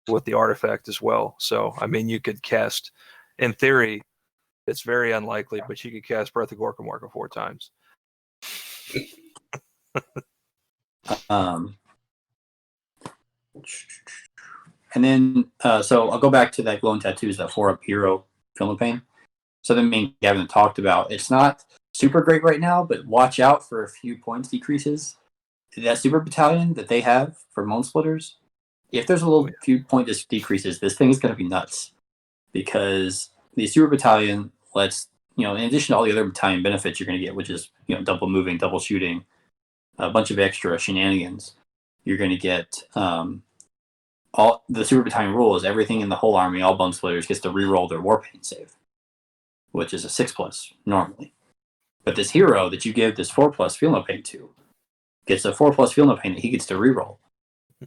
with the artifact as well. So I mean, you could cast. In theory, it's very unlikely, but you could cast Breath of Gorkamorka 4 times. And then, so I'll go back to that glowing tattoos, that 4-up hero film of pain. So then me and Gavin talked about, it's not super great right now, but watch out for a few points decreases. That super battalion that they have for Bonesplitters, if there's a little few point decreases, this thing is going to be nuts. Because the super battalion lets, in addition to all the other battalion benefits you're going to get, which is, double moving, double shooting, a bunch of extra shenanigans, you're going to get all the super battalion rules, everything in the whole army, all Bonesplitters gets to reroll their war paint save, which is a 6+ normally. But this hero that you give this 4+ feel no pain to gets a 4+ feel no pain that he gets to reroll.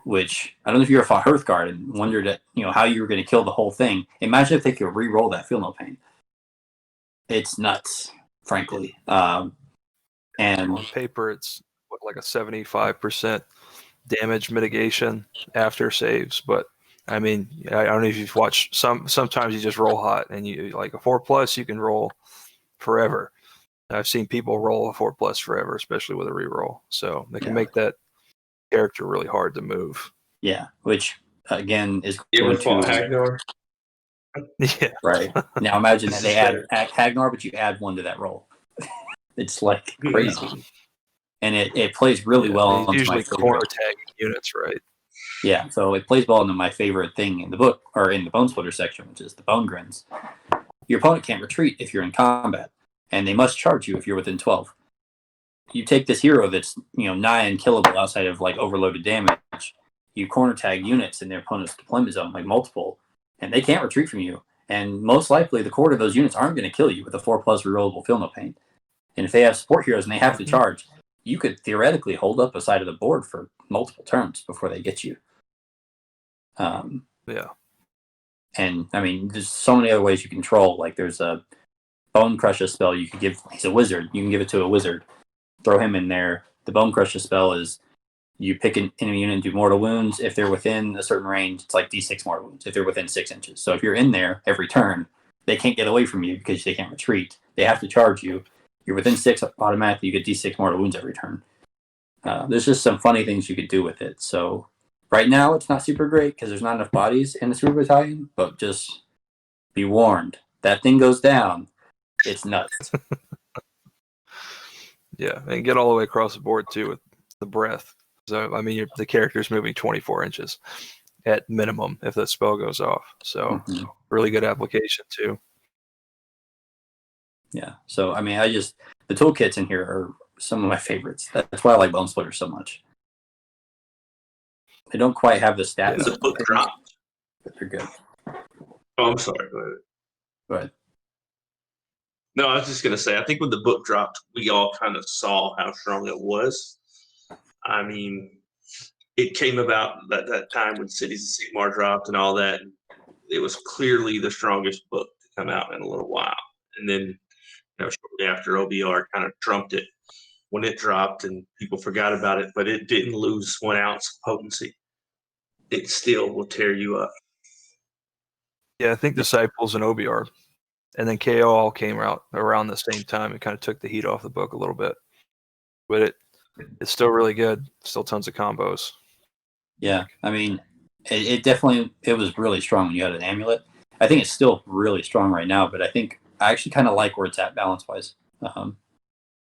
Which I don't know if you ever fought Hearthguard and wondered at, how you were going to kill the whole thing. Imagine if they could reroll that feel no pain. It's nuts, frankly. And on paper, it's like a 75% damage mitigation after saves. But I mean, I don't know if you've watched sometimes you just roll hot and you like a 4+, you can roll forever. I've seen people roll a 4+ forever, especially with a reroll. So they can make that character really hard to move. Yeah, which again is You ever going fought to Hagnar? Yeah. right. Now imagine that they add Hagnar, but you add one to that roll. It's like crazy. And it plays really well It's into usually my favorite. corner tagging units, right? Yeah, so it plays well into my favorite thing in the book, or in the Bonesplittaz section, which is the Bone Grins. Your opponent can't retreat if you're in combat, and they must charge you if you're within 12. You take this hero that's nigh unkillable outside of like overloaded damage. You corner tag units in their opponent's deployment zone, like multiple, and they can't retreat from you. And most likely, the core of those units aren't going to kill you with a 4+ rerollable Feel No Pain. And if they have support heroes and they have to charge, you could theoretically hold up a side of the board for multiple turns before they get you. Yeah. And I mean, there's so many other ways you control. Like there's a Bone Crusher spell you could give. He's a wizard. You can give it to a wizard. Throw him in there. The Bone Crusher spell is you pick an enemy unit and do mortal wounds. If they're within a certain range, it's like D6 mortal wounds. If they're within 6 inches. So if you're in there every turn, they can't get away from you because they can't retreat. They have to charge you. You're within 6 automatically. You get D6 mortal wounds every turn. There's just some funny things you could do with it. So right now it's not super great because there's not enough bodies in the Super Battalion. But just be warned, that thing goes down. It's nuts. Yeah, and get all the way across the board too with the breath. So I mean, the character's moving 24 inches at minimum if the spell goes off. So really good application too. Yeah. So I mean, the toolkits in here are some of my favorites. That's why I like Bonesplittaz so much. They don't quite have the stats. The book dropped, but they're good. Oh, I'm sorry. Go ahead. Go ahead. No, I was just going to say, I think when the book dropped, we all kind of saw how strong it was. I mean, it came about that time when Cities of Sigmar dropped and all that. It was clearly the strongest book to come out in a little while. And then, shortly after, OBR kind of trumped it when it dropped and people forgot about it, but it didn't lose 1 ounce of potency. It still will tear you up. Yeah, I think Disciples and OBR. And then KO all came out around the same time and kind of took the heat off the book a little bit. But it's still really good. Still tons of combos. Yeah, I mean, it definitely was really strong when you had an amulet. I think it's still really strong right now, but I actually kind of like where it's at balance-wise. I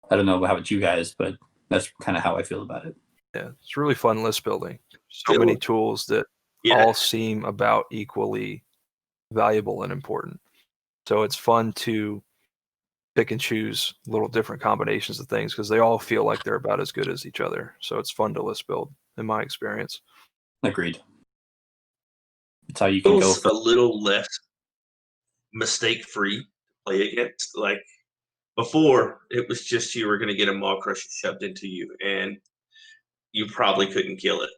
don't know how about you guys, but that's kind of how I feel about it. Yeah, it's really fun list building. So many tools that all seem about equally valuable and important. So it's fun to pick and choose little different combinations of things because they all feel like they're about as good as each other. So it's fun to list build, in my experience. Agreed. It's how you can go for a little less mistake-free to play against. Like before, it was just you were going to get a Maw Crusher shoved into you, and you probably couldn't kill it.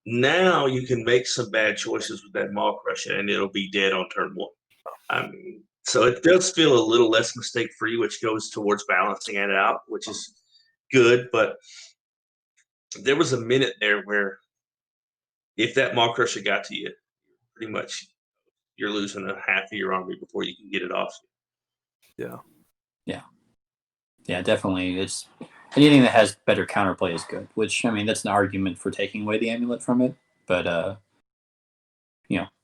Now you can make some bad choices with that Maw Crusher, and it'll be dead on turn 1. I mean, so it does feel a little less mistake-free, which goes towards balancing it out, which is good. But there was a minute there where if that Maw Crusher got to you, pretty much you're losing a half of your army before you can get it off. Yeah. Yeah, definitely. It's anything that has better counterplay is good, which, I mean, that's an argument for taking away the amulet from it. But,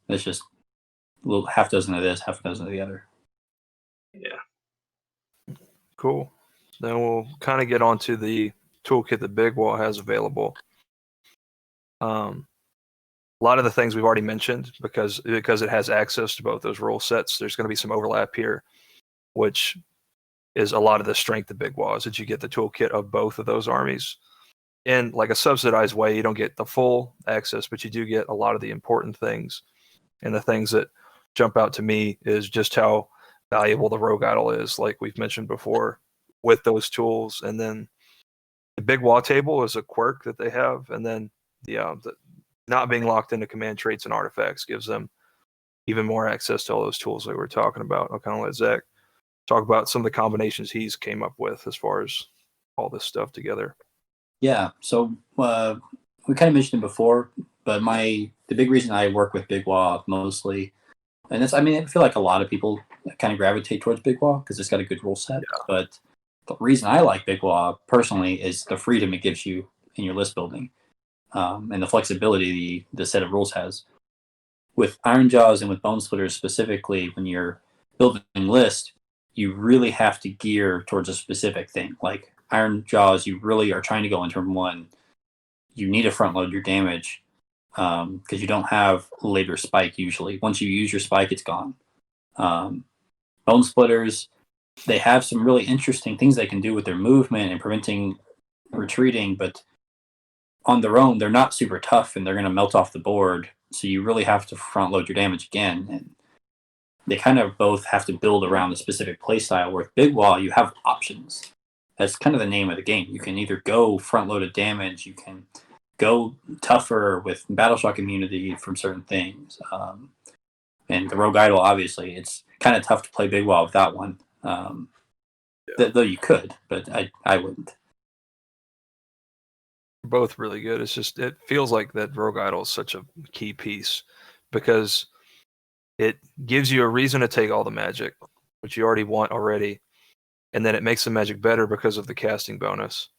it's just a little half dozen of this, half a dozen of the other. Yeah. Cool. Then we'll kind of get onto the toolkit that Big Waagh has available. A lot of the things we've already mentioned because it has access to both those rule sets. There's going to be some overlap here, which is a lot of the strength of Big Waagh is that you get the toolkit of both of those armies in like a subsidized way. You don't get the full access, but you do get a lot of the important things. And the things that jump out to me is just how valuable the Rogue Idol is, like we've mentioned before, with those tools. And then the Big Waagh table is a quirk that they have, and then the not being locked into command traits and artifacts gives them even more access to all those tools that we were talking about. I'll kind of let Zach talk about some of the combinations he's came up with as far as all this stuff together. Yeah. So we kind of mentioned it before, but the big reason I work with Big Waagh mostly, and I feel like a lot of people kind of gravitate towards Big Waagh because it's got a good rule set. Yeah. But the reason I like Big Waagh personally is the freedom it gives you in your list building, and the flexibility the set of rules has. With Ironjawz and with Bonesplitters specifically, when you're building list, you really have to gear towards a specific thing. Like Ironjawz, you really are trying to go in turn 1. You need to front load your damage because you don't have later spike usually. Once you use your spike, it's gone. Bonesplitters, they have some really interesting things they can do with their movement and preventing retreating, but on their own, they're not super tough and they're going to melt off the board. So you really have to front load your damage again. And they kind of both have to build around a specific playstyle. With Big Waagh, you have options. That's kind of the name of the game. You can either go front loaded damage, you can go tougher with battle shock immunity from certain things. And the Rogue Idol, obviously, it's kind of tough to play Big Waagh with that one. Though you could, but I wouldn't. Both really good. It's just, it feels like that Rogue Idol is such a key piece because it gives you a reason to take all the magic, which you already want already, and then it makes the magic better because of the casting bonus.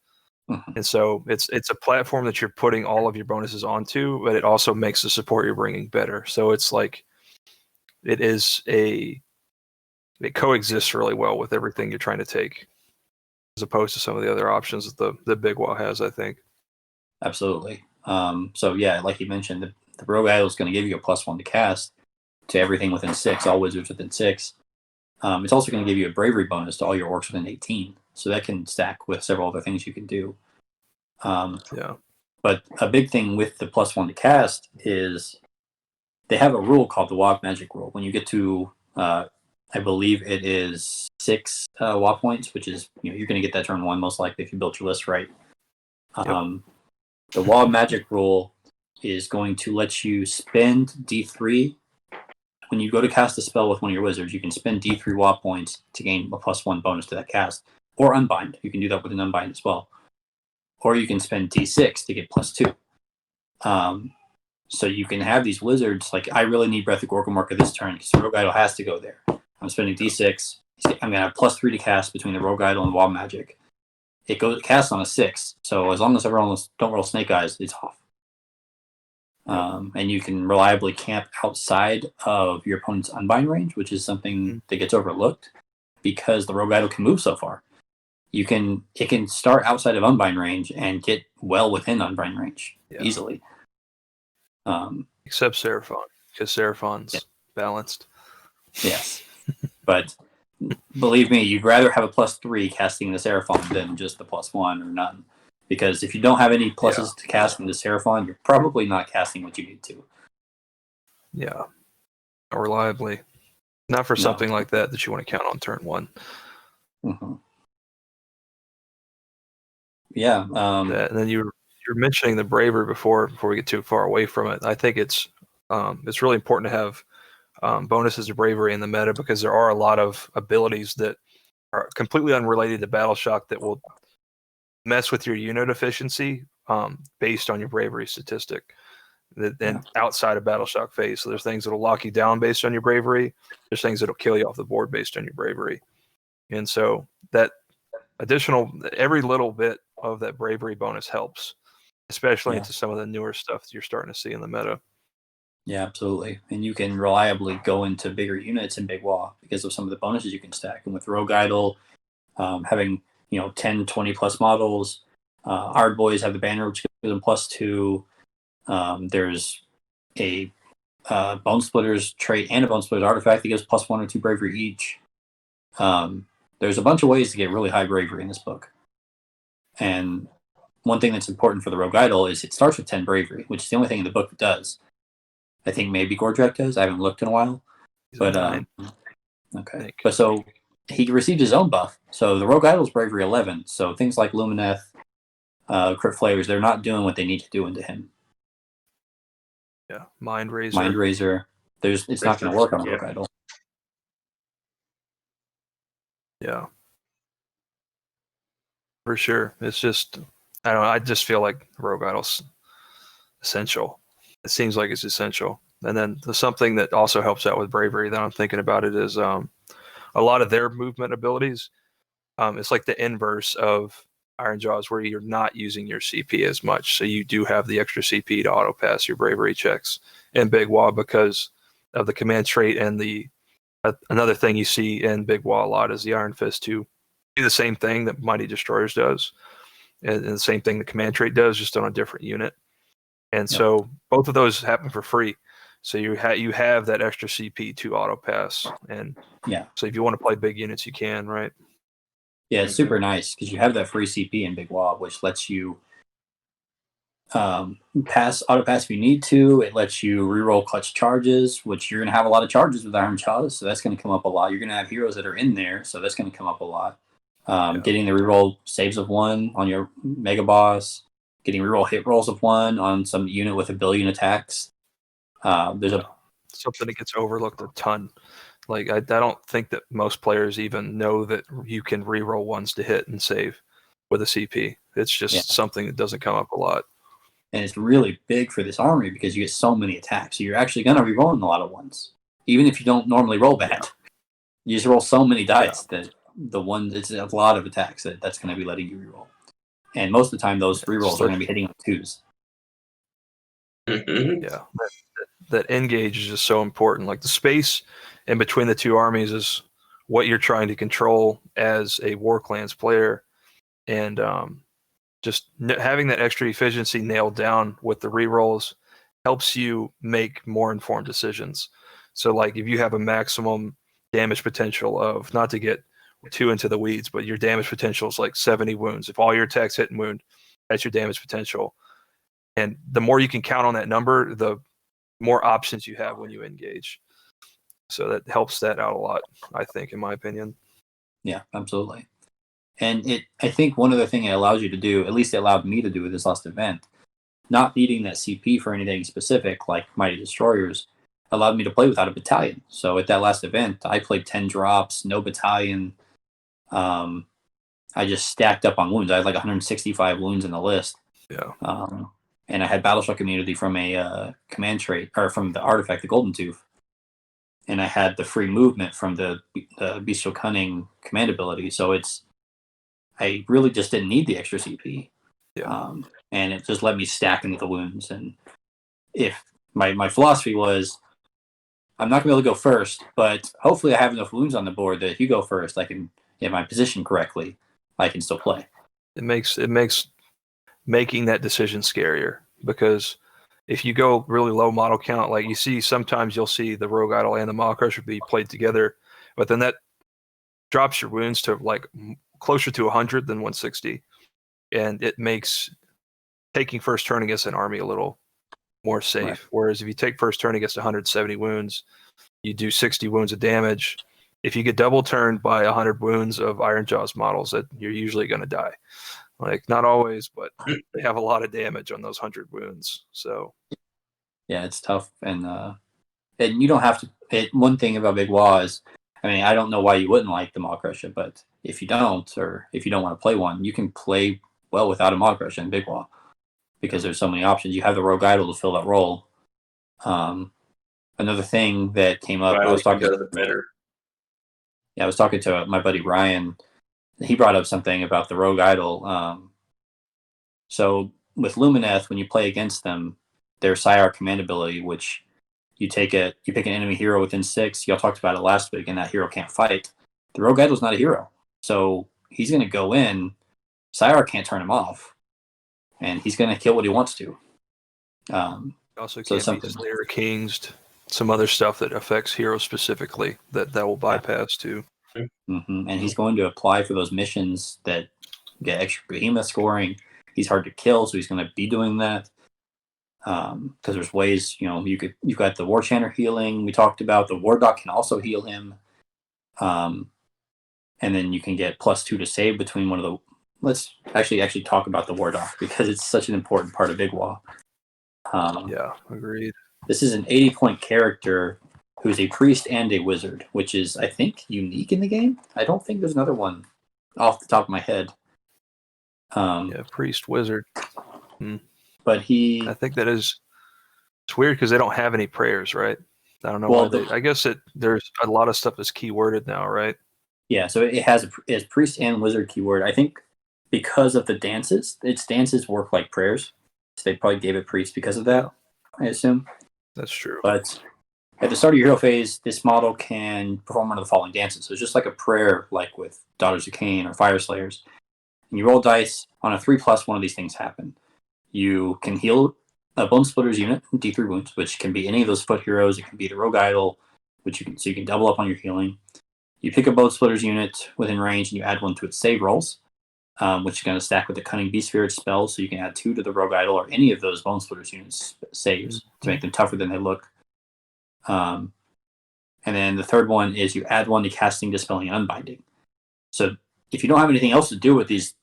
Mm-hmm. And so it's a platform that you're putting all of your bonuses onto, but it also makes the support you're bringing better. So it's like it coexists really well with everything you're trying to take, as opposed to some of the other options that the Big Waagh has, I think. Absolutely. So yeah, like you mentioned, the Rogue Idol is going to give you a +1 to cast to everything within 6, all wizards within 6. It's also going to give you a bravery bonus to all your orcs within 18. So that can stack with several other things you can do. Yeah. But a big thing with the +1 to cast is they have a rule called the Waagh magic rule. When you get to, I believe it is 6 Waagh points, which is, you're going to get that turn 1 most likely if you built your list right. The Waagh magic rule is going to let you spend D3. When you go to cast a spell with one of your wizards, you can spend D3 Waagh points to gain a +1 bonus to that cast. Or unbind. You can do that with an unbind as well. Or you can spend D6 to get +2. So you can have these wizards, like, I really need Breath of Gorkamorka this turn because Rogue Idol has to go there. I'm spending D6. I'm going to have +3 to cast between the Rogue Idol and Waagh magic. It casts on a 6, so as long as everyone don't roll snake eyes, it's off. And you can reliably camp outside of your opponent's unbind range, which is something that gets overlooked because the Rogue Idol can move so far. It can start outside of unbind range and get well within unbind range easily. Except Seraphon, because Seraphon's balanced. Yes, but believe me, you'd rather have a +3 casting the Seraphon than just the +1 or none. Because if you don't have any pluses to cast into Seraphon, you're probably not casting what you need to. Yeah. Not reliably. Not for something like that you want to count on turn 1. Mm-hmm. Yeah. And then you're mentioning the bravery before we get too far away from it. I think it's really important to have bonuses to bravery in the meta because there are a lot of abilities that are completely unrelated to battle shock that will mess with your unit efficiency based on your bravery statistic and outside of battle shock phase. So there's things that'll lock you down based on your bravery. There's things that'll kill you off the board based on your bravery. And so that every little bit of that bravery bonus helps, especially into some of the newer stuff that you're starting to see in the meta. Yeah, absolutely. And you can reliably go into bigger units in Big Waagh because of some of the bonuses you can stack. And with Rogue Idol, having 10, 20 plus models, Ard Boys have the banner which gives them +2. There's a Bonesplitters trait and a Bonesplitters artifact that gives +1 or 2 bravery each. There's a bunch of ways to get really high bravery in this book. And one thing that's important for the Rogue Idol is it starts with 10 bravery, which is the only thing in the book that does. I think maybe Gordrak does. I haven't looked in a while. But okay. But so he received his own buff. So the Rogue Idol's bravery 11. So things like Lumineth, Crypt Flayers, they're not doing what they need to do into him. Yeah, Mind Razor. It's not going to work on a Rogue Idol. Yeah. For sure. It's just, I don't know, I just feel like Rogue Idol's essential. It seems like it's essential. And then something that also helps out with bravery that I'm thinking about it is a lot of their movement abilities. It's like the inverse of Ironjawz, where you're not using your CP as much. So you do have the extra CP to auto pass your bravery checks in Big Waagh because of the command trait. And the another thing you see in Big Waagh a lot is the Iron Fist to do the same thing that Mighty Destroyers does, and the same thing the command trait does, just on a different unit. And so both of those happen for free. So you have that extra CP to auto pass, and so if you want to play big units, you can, right? Yeah, it's super nice because you have that free CP in Big Waagh, which lets you auto pass if you need to. It lets you reroll clutch charges, which you're gonna have a lot of charges with Ironjawz, so that's gonna come up a lot. You're gonna have heroes that are in there, so that's gonna come up a lot. Getting the reroll saves of 1 on your mega boss, getting reroll hit rolls of 1 on some unit with 1 billion attacks. There's something that gets overlooked a ton. Like I don't think that most players even know that you can reroll ones to hit and save with a CP. It's just something that doesn't come up a lot. And it's really big for this army because you get so many attacks. So you're actually going to reroll in a lot of ones, even if you don't normally roll bad. You just roll so many dice that it's a lot of attacks that's going to be letting you reroll. And most of the time, those rerolls are going to be hitting on 2s. Yeah, that engage is just so important. Like the space in between the two armies is what you're trying to control as a Warclans player, and just having that extra efficiency nailed down with the rerolls helps you make more informed decisions. So like if you have a maximum damage potential of, not to get too into the weeds, but your damage potential is like 70 wounds. If all your attacks hit and wound, that's your damage potential. And the more you can count on that number, the more options you have when you engage. So that helps that out a lot, I think, in my opinion. Yeah, absolutely. And I think one other thing it allows you to do, at least it allowed me to do with this last event, not needing that CP for anything specific like Mighty Destroyers, allowed me to play without a battalion. So at that last event, I played 10 drops, no battalion. I just stacked up on wounds. I had like 165 wounds in the list. Yeah. And I had Battle Shock immunity from a command trait, or from the artifact, the Golden Tooth. And I had the free movement from the Bestial Cunning command ability. So I really just didn't need the extra CP. Yeah. And it just let me stack into the wounds. And if my philosophy was, I'm not going to be able to go first, but hopefully I have enough wounds on the board that if you go first, I can get my position correctly. I can still play. It makes making that decision scarier, because if you go really low model count, like you see, sometimes you'll see the Rogue Idol and the Maw Crusher be played together, but then that drops your wounds to like closer to 100 than 160, and it makes taking first turn against an army a little more safe. Right. Whereas if you take first turn against 170 wounds, you do 60 wounds of damage. If you get double turned by 100 wounds of Ironjawz models, that you're usually going to die. Like, not always, but they have a lot of damage on those 100 wounds. So yeah, it's tough. And you don't have to. One thing about Big Waagh is, I mean, I don't know why you wouldn't like the Maw Crusher, but if you don't, or if you don't want to play one, you can play well without a Maw Crusher in Big Waagh, because there's so many options. You have the Rogue Idol to fill that role. Another thing that came up, I was talking to my buddy Ryan. He brought up something about the Rogue Idol. So with Lumineth, when you play against them, their Sire command ability, which you pick an enemy hero within 6. Y'all talked about it last week, and that hero can't fight. The Rogue Idol's not a hero, so he's going to go in. Sire can't turn him off, and he's going to kill what he wants to. Also can't be Slayer Kings, some other stuff that affects heroes specifically that will bypass too. Mm-hmm. And he's going to apply for those missions that get extra behemoth scoring. He's hard to kill, so he's going to be doing that. Because there's ways, you've got the War Chanter healing. We talked about the War Doc can also heal him. And then you can get +2 to save between one of the. Let's actually talk about the War Doc, because it's such an important part of Big Waagh. Yeah, agreed. This is an 80-point character who's a priest and a wizard, which is, I think, unique in the game. I don't think there's another one off the top of my head. Yeah, priest wizard. But he, I think it's weird because they don't have any prayers, right? I don't know Well, why I guess there's a lot of stuff that's keyworded now, right? yeah, so it has priest and wizard keyword. I think because of the dances, its dances work like prayers. So they probably gave it priest because of that, I assume. That's true. But at the start of your hero phase, this model can perform one of the following dances. So it's just like a prayer, like with Daughters of Cain or Fire Slayers. And you roll dice. On a 3+, one of these things happen. You can heal a Bonesplittaz unit, D3 wounds, which can be any of those foot heroes. It can be the Rogue Idol, so you can double up on your healing. You pick a Bonesplittaz unit within range and you add one to its save rolls, which is going to stack with the Cunning Beast Spirit spell, so you can add 2 to the Rogue Idol or any of those Bonesplittaz units saves to make them tougher than they look. And then the third one is you add 1 to casting, dispelling, and unbinding. So if you don't have anything else to do with these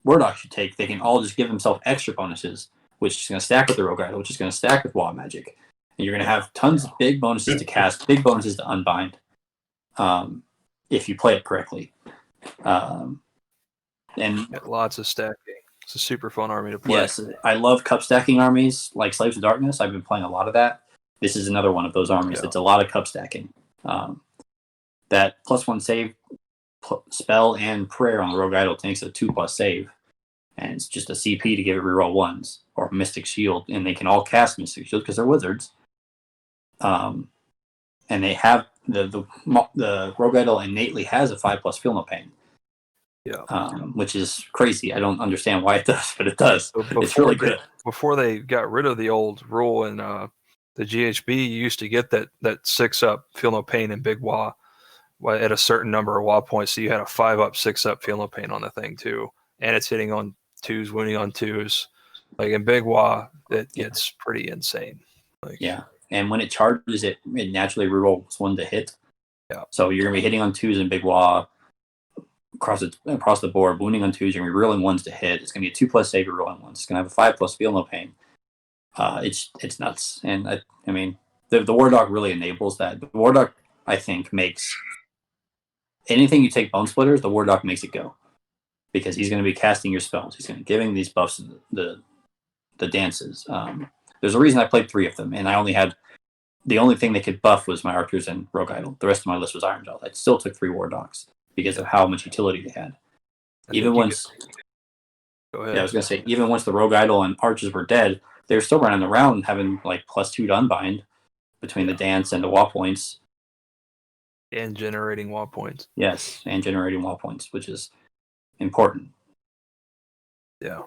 War Dogs you take, they can all just give themselves extra bonuses, which is going to stack with the Rogue Idol, which is going to stack with Waagh Magic. And you're going to have tons of big bonuses to cast, big bonuses to unbind, if you play it correctly. And lots of stacking. It's a super fun army to play. Yes, I love cup stacking armies like Slaves of Darkness. I've been playing a lot of that. This is another one of those armies that's a lot of cup stacking. That +1 save spell and prayer on the Rogue Idol takes a 2+ save. And it's just a CP to give it reroll 1s, or Mystic Shield, and they can all cast Mystic Shield because they're wizards. And they have the Rogue Idol innately has a 5+ Feel No Pain. Yeah. Which is crazy. I don't understand why it does, but it does. It's really good. Before they got rid of the old rule in the GHB, you used to get that 6+ Feel No Pain in Big Waagh at a certain number of Waagh points. So you had a 5+, 6+ Feel No Pain on the thing too, and it's hitting on 2s, wounding on 2s. Like in Big Waagh, it gets pretty insane. And when it charges, it naturally rerolls 1 to hit. Yeah. So you're gonna be hitting on 2s in Big Waagh across the board, wounding on 2s. You're gonna be rolling 1s to hit. It's gonna be a 2+ save, rolling 1s. It's gonna have a 5+ Feel No Pain. It's nuts. And I mean, the War Dog really enables that. The War Dog, I think, makes anything you take Bonesplittaz, the War Dog makes it go. Because he's going to be casting your spells. He's going to be giving these buffs the dances. There's a reason I played 3 of them, and I only had the only thing they could buff was my Archers and Rogue Idol. The rest of my list was Ironjawz. I still took 3 War Dogs because of how much utility they had. Even once, Go ahead. I was going to say, even once the Rogue Idol and Archers were dead, they were still running around having like +2 to unbind between the dance and the Waagh points. And generating Waagh points. Yes, and generating Waagh points, which is important. Yeah.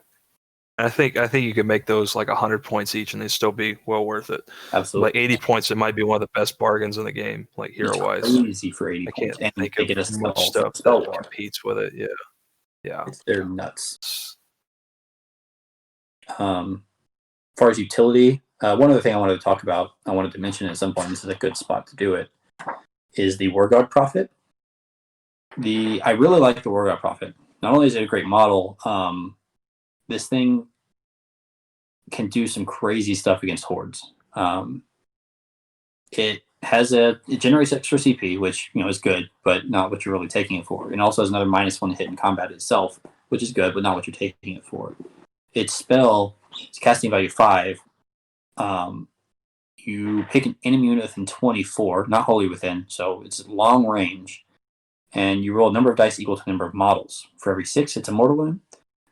I think you could make those like 100 points each and they'd still be well worth it. Absolutely. Like 80 points, it might be one of the best bargains in the game, like hero-wise. Crazy for 80 I points. can't And think they get of a much stuff spell that war. competes with it. Yeah. They're nuts. As far as utility, one other thing I wanted to talk about, I wanted to mention at some point, this is a good spot to do it, is the War God Prophet. I really like the War God Prophet. Not only is it a great model, this thing can do some crazy stuff against hordes. It generates extra CP, which is good, but not what you're really taking it for. It also has another -1 hit in combat itself, which is good, but not what you're taking it for. Its spell, it's casting value 5. You pick an enemy unit within 24, not wholly within, so it's long range. And you roll a number of dice equal to the number of models. For every 6, it's a mortal wound.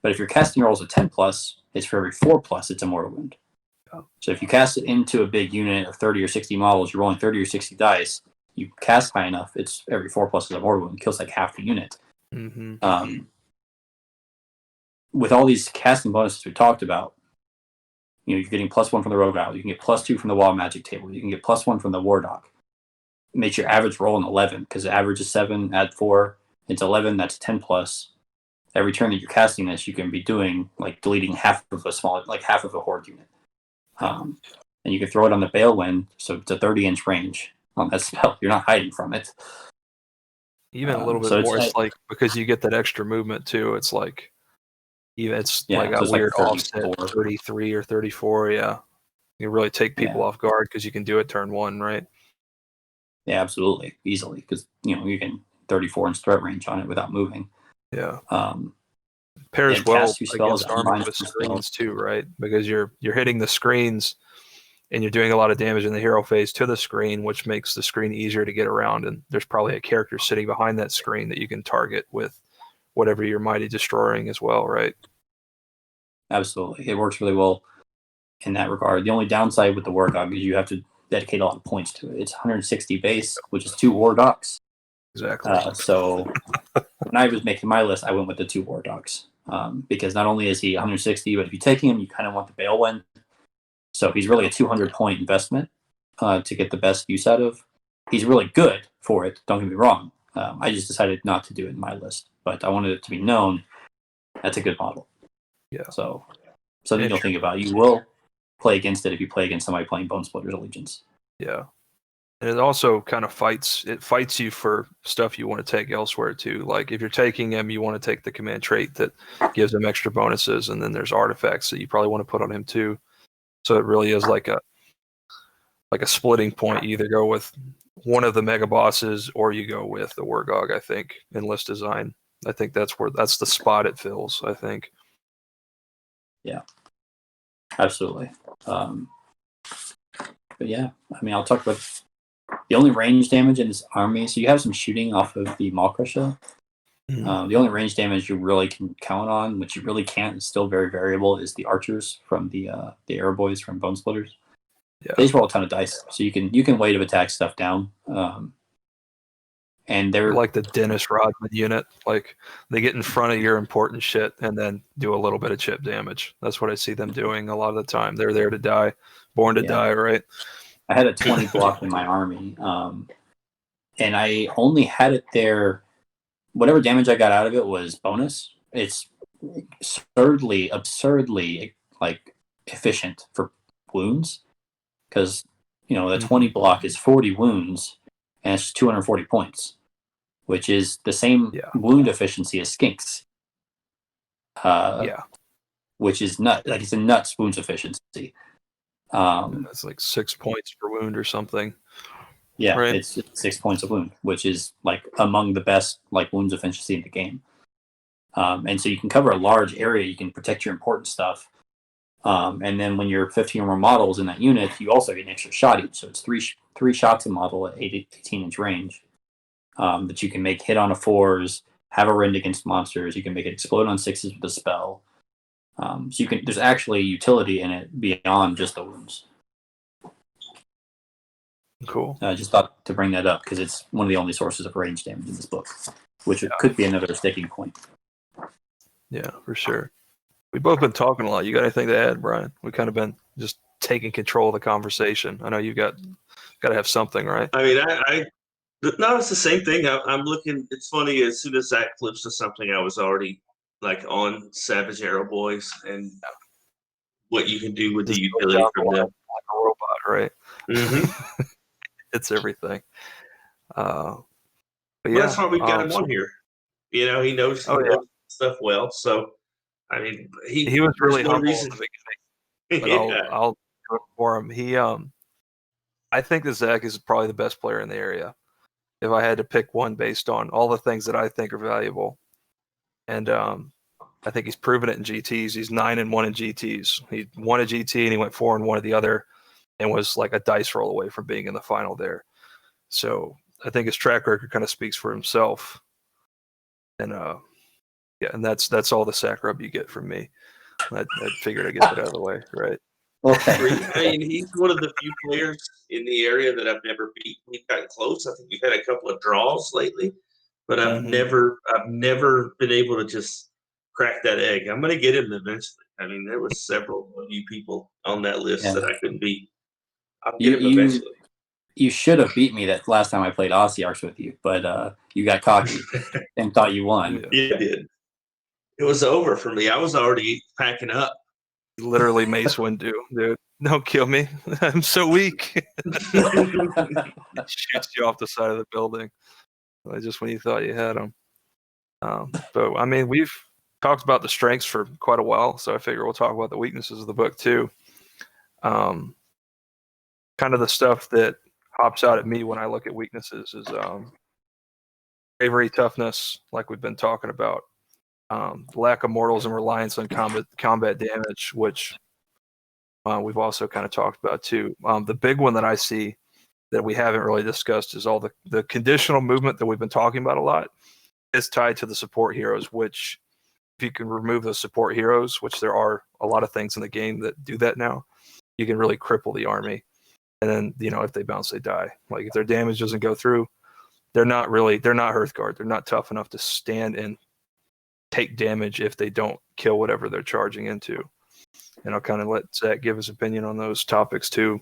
But if your casting rolls a 10+, it's for every 4+, it's a mortal wound. Oh. So if you cast it into a big unit of 30 or 60 models, you're rolling 30 or 60 dice. You cast high enough, it's every 4+ is a mortal wound. It kills like half the unit. Mm-hmm. With all these casting bonuses we talked about, you're getting +1 from the Rogue Idol. You can get +2 from the Waagh Magic table. You can get +1 from the War Dog. It makes your average roll an 11 because the average is 7, add 4, it's 11. That's 10+. Every turn that you're casting this, you can be doing like deleting half of a horde unit. And you can throw it on the Balewind, so it's a 30-inch range on that spell. You're not hiding from it. Even a little bit more. It's like because you get that extra movement too. It's like like a weird offset, 33 or 34. Yeah, you really take people off guard because you can do it turn 1, right? Yeah, absolutely, easily because you can 34-inch threat range on it without moving. Yeah. pairs And well cast 2 spells, against army unbind with 2 screens too, right? Because you're hitting the screens and you're doing a lot of damage in the hero phase to the screen, which makes the screen easier to get around. And there's probably a character sitting behind that screen that you can target with whatever you're mighty destroying as well, right? Absolutely. It works really well in that regard. The only downside with the Warcog is you have to dedicate a lot of points to it. It's 160 base, which is 2 War Dogs. Exactly. So when I was making my list, I went with the 2 War Dogs. Because not only is he 160, but if you take him, you kind of want the Balewind. So he's really a 200-point investment to get the best use out of. He's really good for it, don't get me wrong. I just decided not to do it in my list. But I wanted it to be known that's a good model. Yeah. So something you'll think about. You will play against it if you play against somebody playing Bonesplittaz Allegiance. Yeah. And it also kind of fights you for stuff you want to take elsewhere too. Like if you're taking him, you want to take the command trait that gives him extra bonuses, and then there's artifacts that you probably want to put on him too. So it really is like a splitting point. You either go with one of the mega bosses or you go with the Wargog, I think, in list design. I think that's the spot it fills, I think. Yeah. Absolutely. But yeah, I mean, I'll talk about the only range damage in this army. So you have some shooting off of the Maulcrusher. The only range damage you really can count on, which you really can't, is still very variable, is the archers from the arrow boys from Bonesplittaz. Yeah. They just roll a ton of dice, so you can weight of attack stuff down. And they're like the Dennis Rodman unit. Like they get in front of your important shit and then do a little bit of chip damage. That's what I see them doing a lot of the time. They're there to die, born to die, right? I had a 20 block in my army, and I only had it there. Whatever damage I got out of it was bonus. It's absurdly like efficient for wounds, because the 20 block is 40 wounds and it's 240 points, which is the same wound efficiency as Skinks. Which is it's a nuts wounds efficiency. It's like 6 points per wound or something. Yeah, right? It's 6 points of wound, which is like among the best like wounds efficiency in the game. And so you can cover a large area. You can protect your important stuff. And then when you're 15 or more models in that unit, you also get an extra shot each. So it's three shots a model at 18-inch range that you can make hit on a 4s, have a rend against monsters. You can make it explode on 6s with a spell. So there's actually utility in it beyond just the wounds. Cool. I just thought to bring that up because it's one of the only sources of range damage in this book, which could be another sticking point. Yeah, for sure. We've both been talking a lot. You got anything to add, Brian? We've kind of been just taking control of the conversation. I know you got to have something, right? I mean, no, it's the same thing. I'm looking. It's funny. As soon as Zach flips to something, I was already like on Savage Arrow Boys and what you can do with the utility from them. Like a robot, right? Mm-hmm. It's everything. But well, that's why we've got him on here. He knows stuff well. So, I mean, he was really humble reason. at the beginning. But I'll do it for him. I think that Zach is probably the best player in the area. If I had to pick one based on all the things that I think are valuable, and I think he's proven it in GTs. He's 9-1 in GTs. He won a GT and he went 4-1 at the other, and was like a dice roll away from being in the final there. So I think his track record kind of speaks for himself. And and that's all the sack rub you get from me. I figured I'd get that out of the way, right? Okay. I mean, he's one of the few players in the area that I've never beat. We've gotten close. I think we've had a couple of draws lately, but I've never been able to just crack that egg. I'm going to get him eventually. I mean, there was several new people on that list that I couldn't beat. I'll get him eventually. You should have beat me that last time I played Aussie Arcs with you, but you got cocky and thought you won. Yeah, I did. It was over for me. I was already packing up. Literally Mace Windu, dude. Don't kill me. I'm so weak. Shoots you off the side of the building. Just when you thought you had him. But I mean, we've talked about the strengths for quite a while, so I figure we'll talk about the weaknesses of the book too. Kind of the stuff that hops out at me when I look at weaknesses is bravery, toughness, like we've been talking about. lack of mortals and reliance on combat damage, which we've also kind of talked about too. The big one that I see that we haven't really discussed is all the conditional movement that we've been talking about a lot is tied to the support heroes, which if you can remove those support heroes, which there are a lot of things in the game that do that now, you can really cripple the army. And then, if they bounce, they die. Like if their damage doesn't go through, they're not Hearthguard. They're not tough enough to stand and take damage if they don't kill whatever they're charging into. And I'll kind of let Zach give his opinion on those topics too.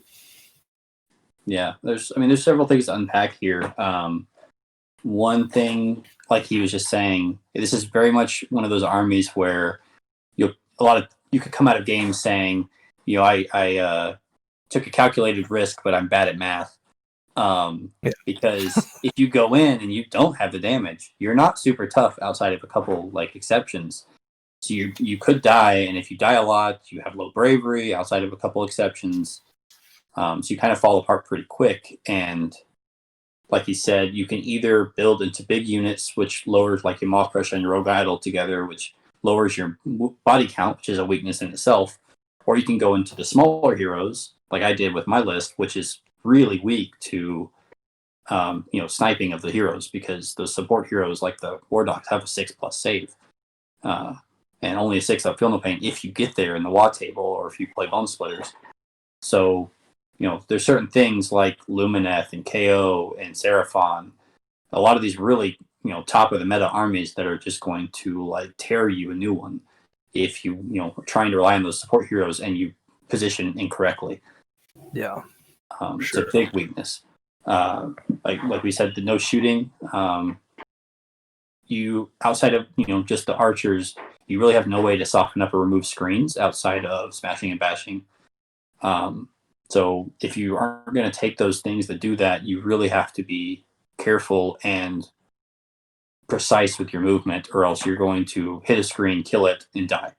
Yeah, there's several things to unpack here. One thing, like he was just saying, this is very much one of those armies where you could come out of games saying, I took a calculated risk, but I'm bad at math. Because if you go in and you don't have the damage, you're not super tough outside of a couple exceptions. So you could die, and if you die a lot, you have low bravery outside of a couple exceptions. So you kind of fall apart pretty quick. And like he said, you can either build into big units, which lowers your Maw Crusher and your Rogue Idol together, which lowers your body count, which is a weakness in itself. Or you can go into the smaller heroes, like I did with my list, which is really weak to sniping of the heroes, because those support heroes like the War Dogs have a 6+ save. And only a 6 up Feel No Pain if you get there in the Waagh table or if you play Bonesplitters. So, there's certain things like Lumineth and KO and Seraphon, a lot of these really, top of the meta armies that are just going to tear you a new one if you, are trying to rely on those support heroes and you position incorrectly. Yeah. Sure. It's a big weakness. Like we said, the no shooting, you outside of, just the archers, you really have no way to soften up or remove screens outside of smashing and bashing. So if you aren't going to take those things that do that, you really have to be careful and precise with your movement, or else you're going to hit a screen, kill it, and die.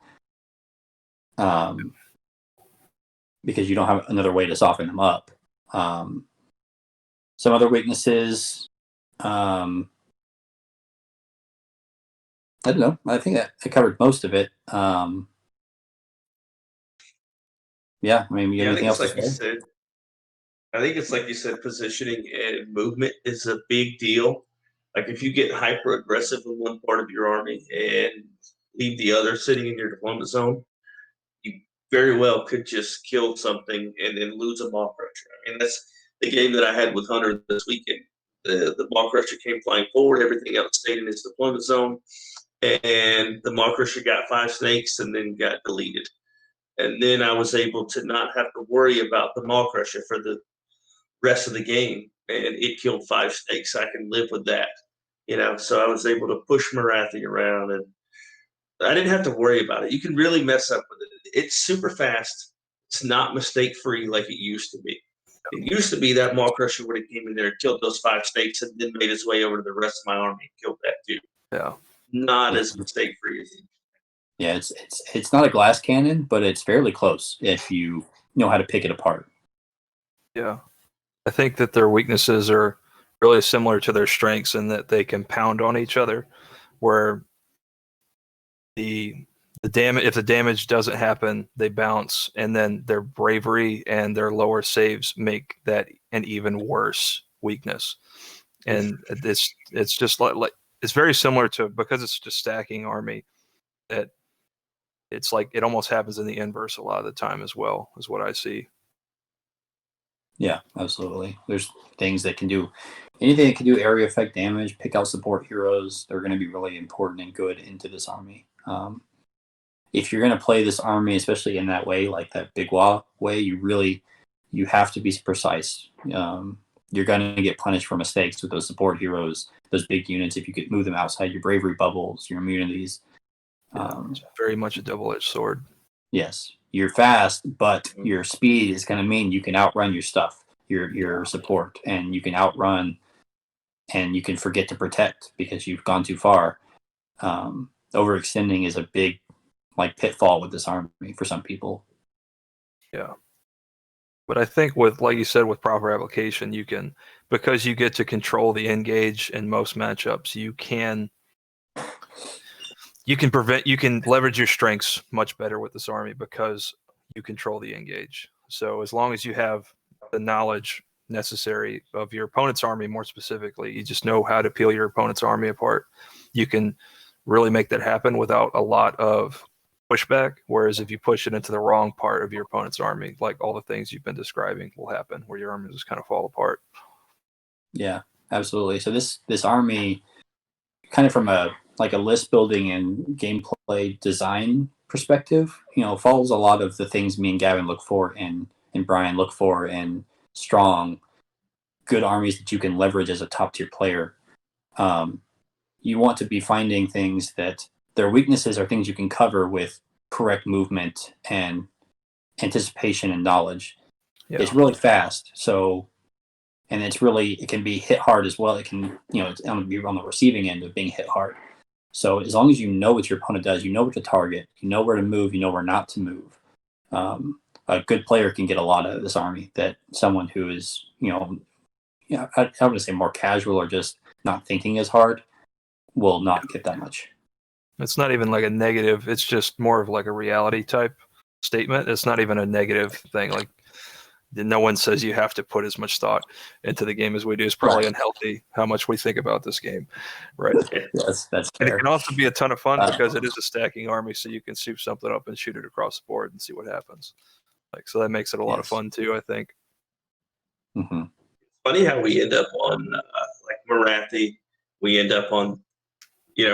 Because you don't have another way to soften them up. Some other weaknesses, I don't know. I think I covered most of it. Yeah, anything else to say? I think it's like you said, positioning and movement is a big deal. Like if you get hyper aggressive in one part of your army and leave the other sitting in your deployment zone, you very well could just kill something and then lose a Maw Crusher. That's the game that I had with Hunter this weekend. The Maw Crusher came flying forward, everything else stayed in its deployment zone, and the Maw Crusher got 5 snakes and then got deleted. And then I was able to not have to worry about the Maw Crusher for the rest of the game. And it killed 5 snakes. I can live with that. So I was able to push Marathi around, and I didn't have to worry about it. You can really mess up with it. It's super fast. It's not mistake-free like it used to be. It used to be that Maw Crusher would have came in there, killed those 5 snakes, and then made his way over to the rest of my army and killed that too. Yeah. Not as mistake-free as it. Yeah, it's not a glass cannon, but it's fairly close if you know how to pick it apart. Yeah. I think that their weaknesses are really similar to their strengths in that they can pound on each other, where the damage, if the damage doesn't happen, they bounce, and then their bravery and their lower saves make that an even worse weakness. And it's just like it's very similar to, because it's just stacking army, that it's like it almost happens in the inverse a lot of the time as well, is what I see. Yeah, absolutely. There's things that can do anything that can do area effect damage, pick out support heroes. They're going to be really important and good into this army. If you're going to play this army, especially in that way, like that Big Waagh way, you have to be precise. You're going to get punished for mistakes with those support heroes, those big units. If you could move them outside your bravery bubbles, your immunities. It's very much a double-edged sword. Yes, you're fast, but your speed is going to mean you can outrun your stuff, your support, and you can outrun, and you can forget to protect because you've gone too far. Overextending is a big pitfall with this army for some people. Yeah. But I think with, like you said, with proper application, you can, because you get to control the engage in most matchups, you can you can leverage your strengths much better with this army because you control the engage. So as long as you have the knowledge necessary of your opponent's army, more specifically, you just know how to peel your opponent's army apart, you can really make that happen without a lot of pushback. Whereas if you push it into the wrong part of your opponent's army, like all the things you've been describing will happen, where your army just kind of fall apart. Yeah, absolutely. So this army, kind of from a list building and gameplay design perspective, follows a lot of the things me and Gavin look for and Bryan look for in strong, good armies that you can leverage as a top tier player. You want to be finding things that their weaknesses are things you can cover with correct movement and anticipation and knowledge. Yeah. It's really fast, and it can be hit hard as well. It can, it's on the receiving end of being hit hard. So as long as you know what your opponent does, you know what to target, you know where to move, you know where not to move. A good player can get a lot out of this army that someone who is, I would say more casual or just not thinking as hard will not get that much. It's not even like a negative. It's just more of like a reality type statement. It's not even a negative thing. Like, no one says you have to put as much thought into the game as we do. It's probably unhealthy how much we think about this game, right? Yes, that's fair. And it can also be a ton of fun because it is a stacking army, so you can soup something up and shoot it across the board and see what happens. So that makes it a lot of fun too, I think. Mm-hmm. Funny how we end up on like Marathi. We end up on,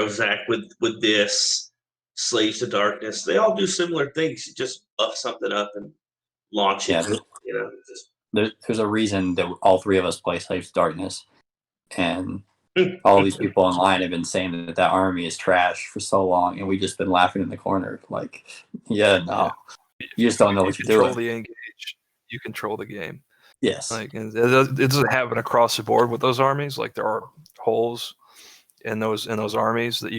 Zach with this Slaves to Darkness. They all do similar things. You just buff something up and launch it. There's a reason that all three of us play Slaves to Darkness, and all these people online have been saying that army is trash for so long, and we've just been laughing in the corner. Like, you just don't know what you're doing. You control the engage. You control the game. Yes. Like, and it doesn't happen across the board with those armies. Like, there are holes in those armies that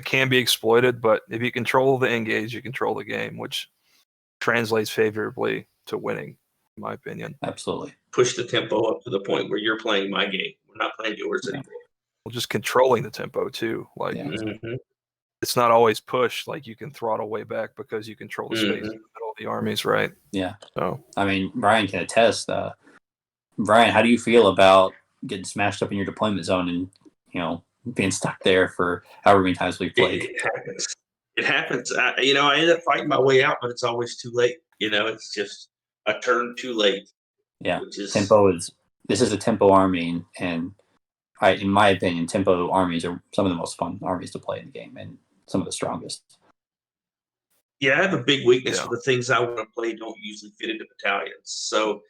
can be exploited. But if you control the engage, you control the game, which translates favorably to winning, in my opinion. Absolutely. Push the tempo up to the point where you're playing my game. We're not playing yours anymore. Well, just controlling the tempo too. Like, it's not always push. Like, you can throttle way back because you control the space in the middle of the armies, right? Yeah. So, I mean, Bryan can attest. Bryan, how do you feel about getting smashed up in your deployment zone and being stuck there for however many times we've played? It happens. I end up fighting my way out, but it's always too late. It's just a turn too late. Yeah. This is a tempo army, and in my opinion, tempo armies are some of the most fun armies to play in the game and some of the strongest. Yeah, I have a big weakness for the things I want to play don't usually fit into battalions. So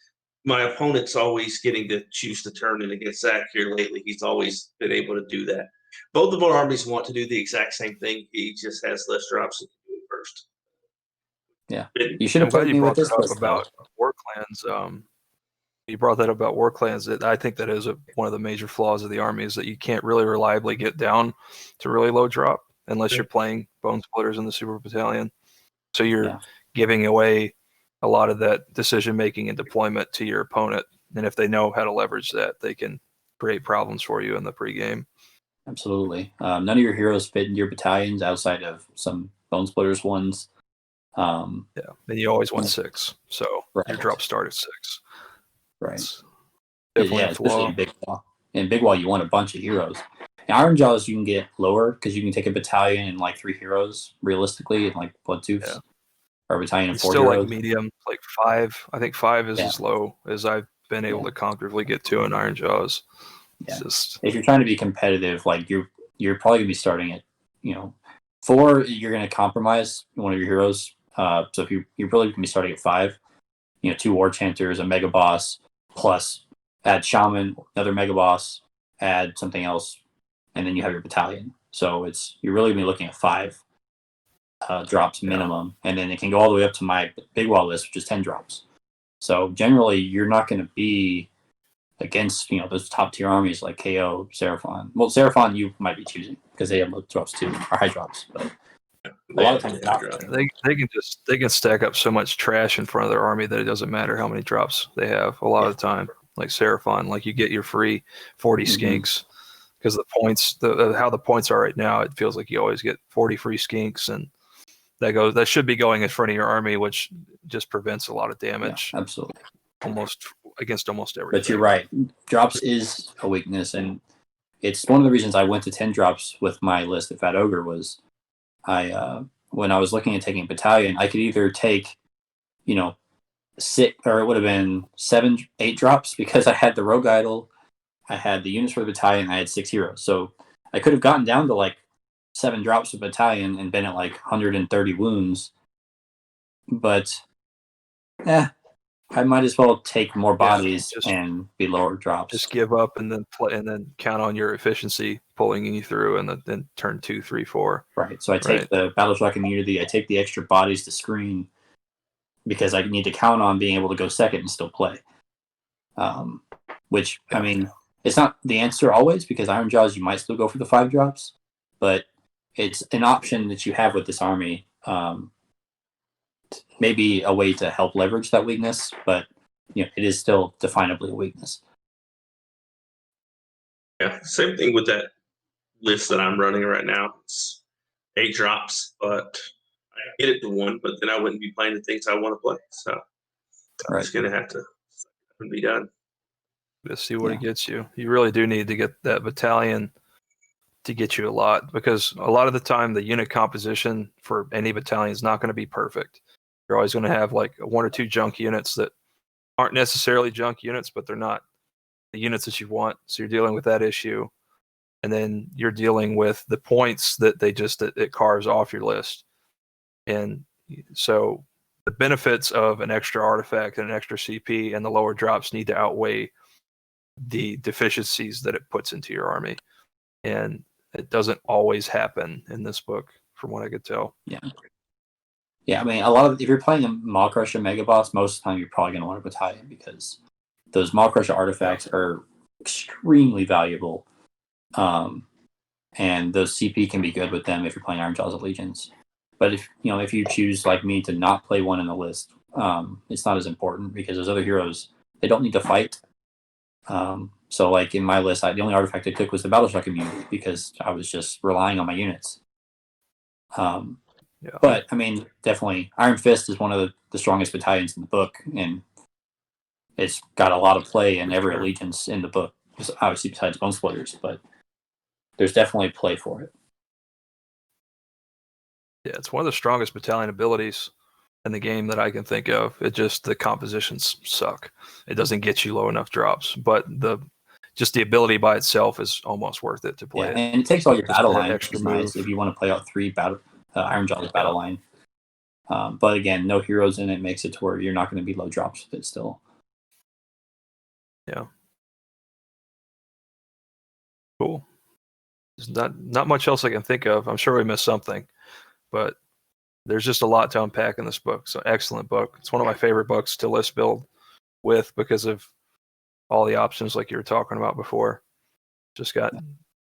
my opponent's always getting to choose the turn, and against Zach here lately, he's always been able to do that. Both of our armies want to do the exact same thing. He just has less drops and can do it first. Yeah, you should have played me with this list about Warclans. You brought that up about Warclans. I think that is one of the major flaws of the army is that you can't really reliably get down to really low drop unless you're playing Bonesplitters in the Super Battalion. So you're giving away a lot of that decision making and deployment to your opponent, and if they know how to leverage that, they can create problems for you in the pregame. Absolutely. None of your heroes fit in your battalions outside of some Bonesplitters ones. And you always want 6, so your drop start at 6. Right. Especially in Big Waagh. In Big Waagh, you want a bunch of heroes. In Ironjawz, you can get lower because you can take a battalion and 3 heroes realistically, and Blood Tooths. Yeah. Or a battalion and 4 still heroes. Like medium, 5. I think 5 is as low as I've been able to comfortably get to in Ironjawz. Yeah. If you're trying to be competitive, you're probably gonna be starting at 4. You're gonna compromise one of your heroes. So if you're probably gonna be starting at 5. 2 War Chanters, a Mega Boss, plus add Shaman, another Mega Boss, add something else, and then you have your battalion. So you're really gonna be looking at 5 drops minimum, and then it can go all the way up to my Big Waagh list, which is 10 drops. So generally, you're not going to be against those top tier armies like KO, Seraphon. Well, Seraphon you might be choosing because they have low drops too, or high drops, but a lot of times they can stack up so much trash in front of their army that it doesn't matter how many drops they have. A lot of the time, like Seraphon, you get your free 40 skinks because the points, how the points are right now, it feels like you always get 40 free skinks, and that should be going in front of your army, which just prevents a lot of damage. Yeah, absolutely. Against almost everything. But you're right. Drops is a weakness, and it's one of the reasons I went to 10 drops with my list of Fat Ogre was when I was looking at taking a battalion, I could either take, 6, or it would have been 7, 8 drops because I had the Rogue Idol, I had the units for the battalion, I had 6 heroes. So I could have gotten down to like 7 drops of battalion and been at like 130 wounds. But I might as well take more bodies and be lower drops. Just give up and then play, and then count on your efficiency pulling you through, and then turn 2, 3, 4. Right. So I take the Battleshock immunity. I take the extra bodies to screen because I need to count on being able to go second and still play. Which I mean, it's not the answer always because Ironjawz you might still go for the 5 drops, but it's an option that you have with this army. Maybe a way to help leverage that weakness, but it is still definably a weakness. Yeah, same thing with that list that I'm running right now. It's 8 drops, but I get it to 1, but then I wouldn't be playing the things I want to play. So I'm just gonna have to be done. Just see what it gets you. You really do need to get that battalion to get you a lot, because a lot of the time the unit composition for any battalion is not going to be perfect. You're always going to have like 1 or 2 junk units that aren't necessarily junk units, but they're not the units that you want. So you're dealing with that issue. And then you're dealing with the points that it carves off your list. And so the benefits of an extra artifact and an extra CP and the lower drops need to outweigh the deficiencies that it puts into your army. And it doesn't always happen in this book, from what I could tell. Yeah, I mean, if you're playing a Maw Crusher Mega Boss, most of the time you're probably going to want a battalion because those Maw Crusher artifacts are extremely valuable. And those CP can be good with them if you're playing Ironjawz Allegiance. But if you choose like me to not play one in the list, it's not as important because those other heroes, they don't need to fight. So like in my list, the only artifact I took was the Battleshock immunity because I was just relying on my units. But I mean, definitely Iron Fist is one of the strongest battalions in the book, and it's got a lot of play in every allegiance in the book, obviously besides Bonesplittaz, but there's definitely play for it. Yeah, it's one of the strongest battalion abilities in the game that I can think of. It just, the compositions suck. It doesn't get you low enough drops, but the ability by itself is almost worth it to play. And it takes all your battle line, which is nice if you want to play out 3 Ironjawz battle line. But again, no heroes in it makes it to where you're not going to be low drops with it still. Yeah. Cool. There's not much else I can think of. I'm sure we missed something, but there's just a lot to unpack in this book. So excellent book. It's one of my favorite books to list build with because of all the options like you were talking about before. Just got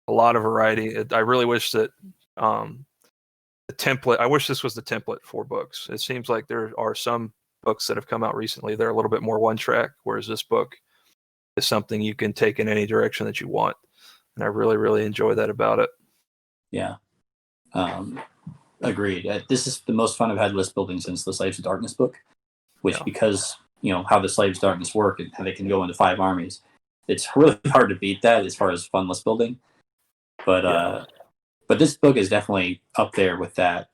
a lot of variety. I really wish that the template, I wish this was the template for books. It seems like there are some books that have come out recently. They're a little bit more one track, whereas this book is something you can take in any direction that you want. And I really, really enjoy that about it. Yeah. Agreed. This is the most fun I've had list building since the Slaves of Darkness book, which because, how the Slaves of Darkness work and how they can go into 5 armies, it's really hard to beat that as far as fun list building. But this book is definitely up there with that.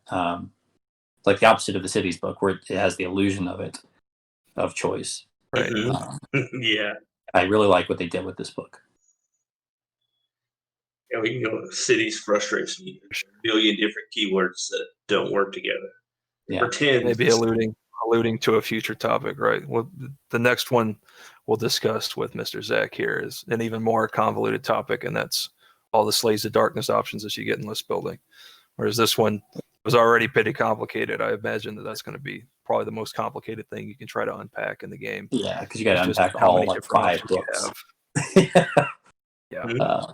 Like the opposite of the Cities book, where it has the illusion of choice. Right. Yeah. I really like what they did with this book. Cities frustrates me. There's a billion different keywords that don't work together. Yeah. Pretend. Maybe alluding to a future topic, right? Well, the next one we'll discuss with Mr. Zach here is an even more convoluted topic, and that's all the Slaves of Darkness options that you get in list building. Whereas this one was already pretty complicated. I imagine that's going to be probably the most complicated thing you can try to unpack in the game. Yeah, because you got to unpack all like 5 books. Yeah.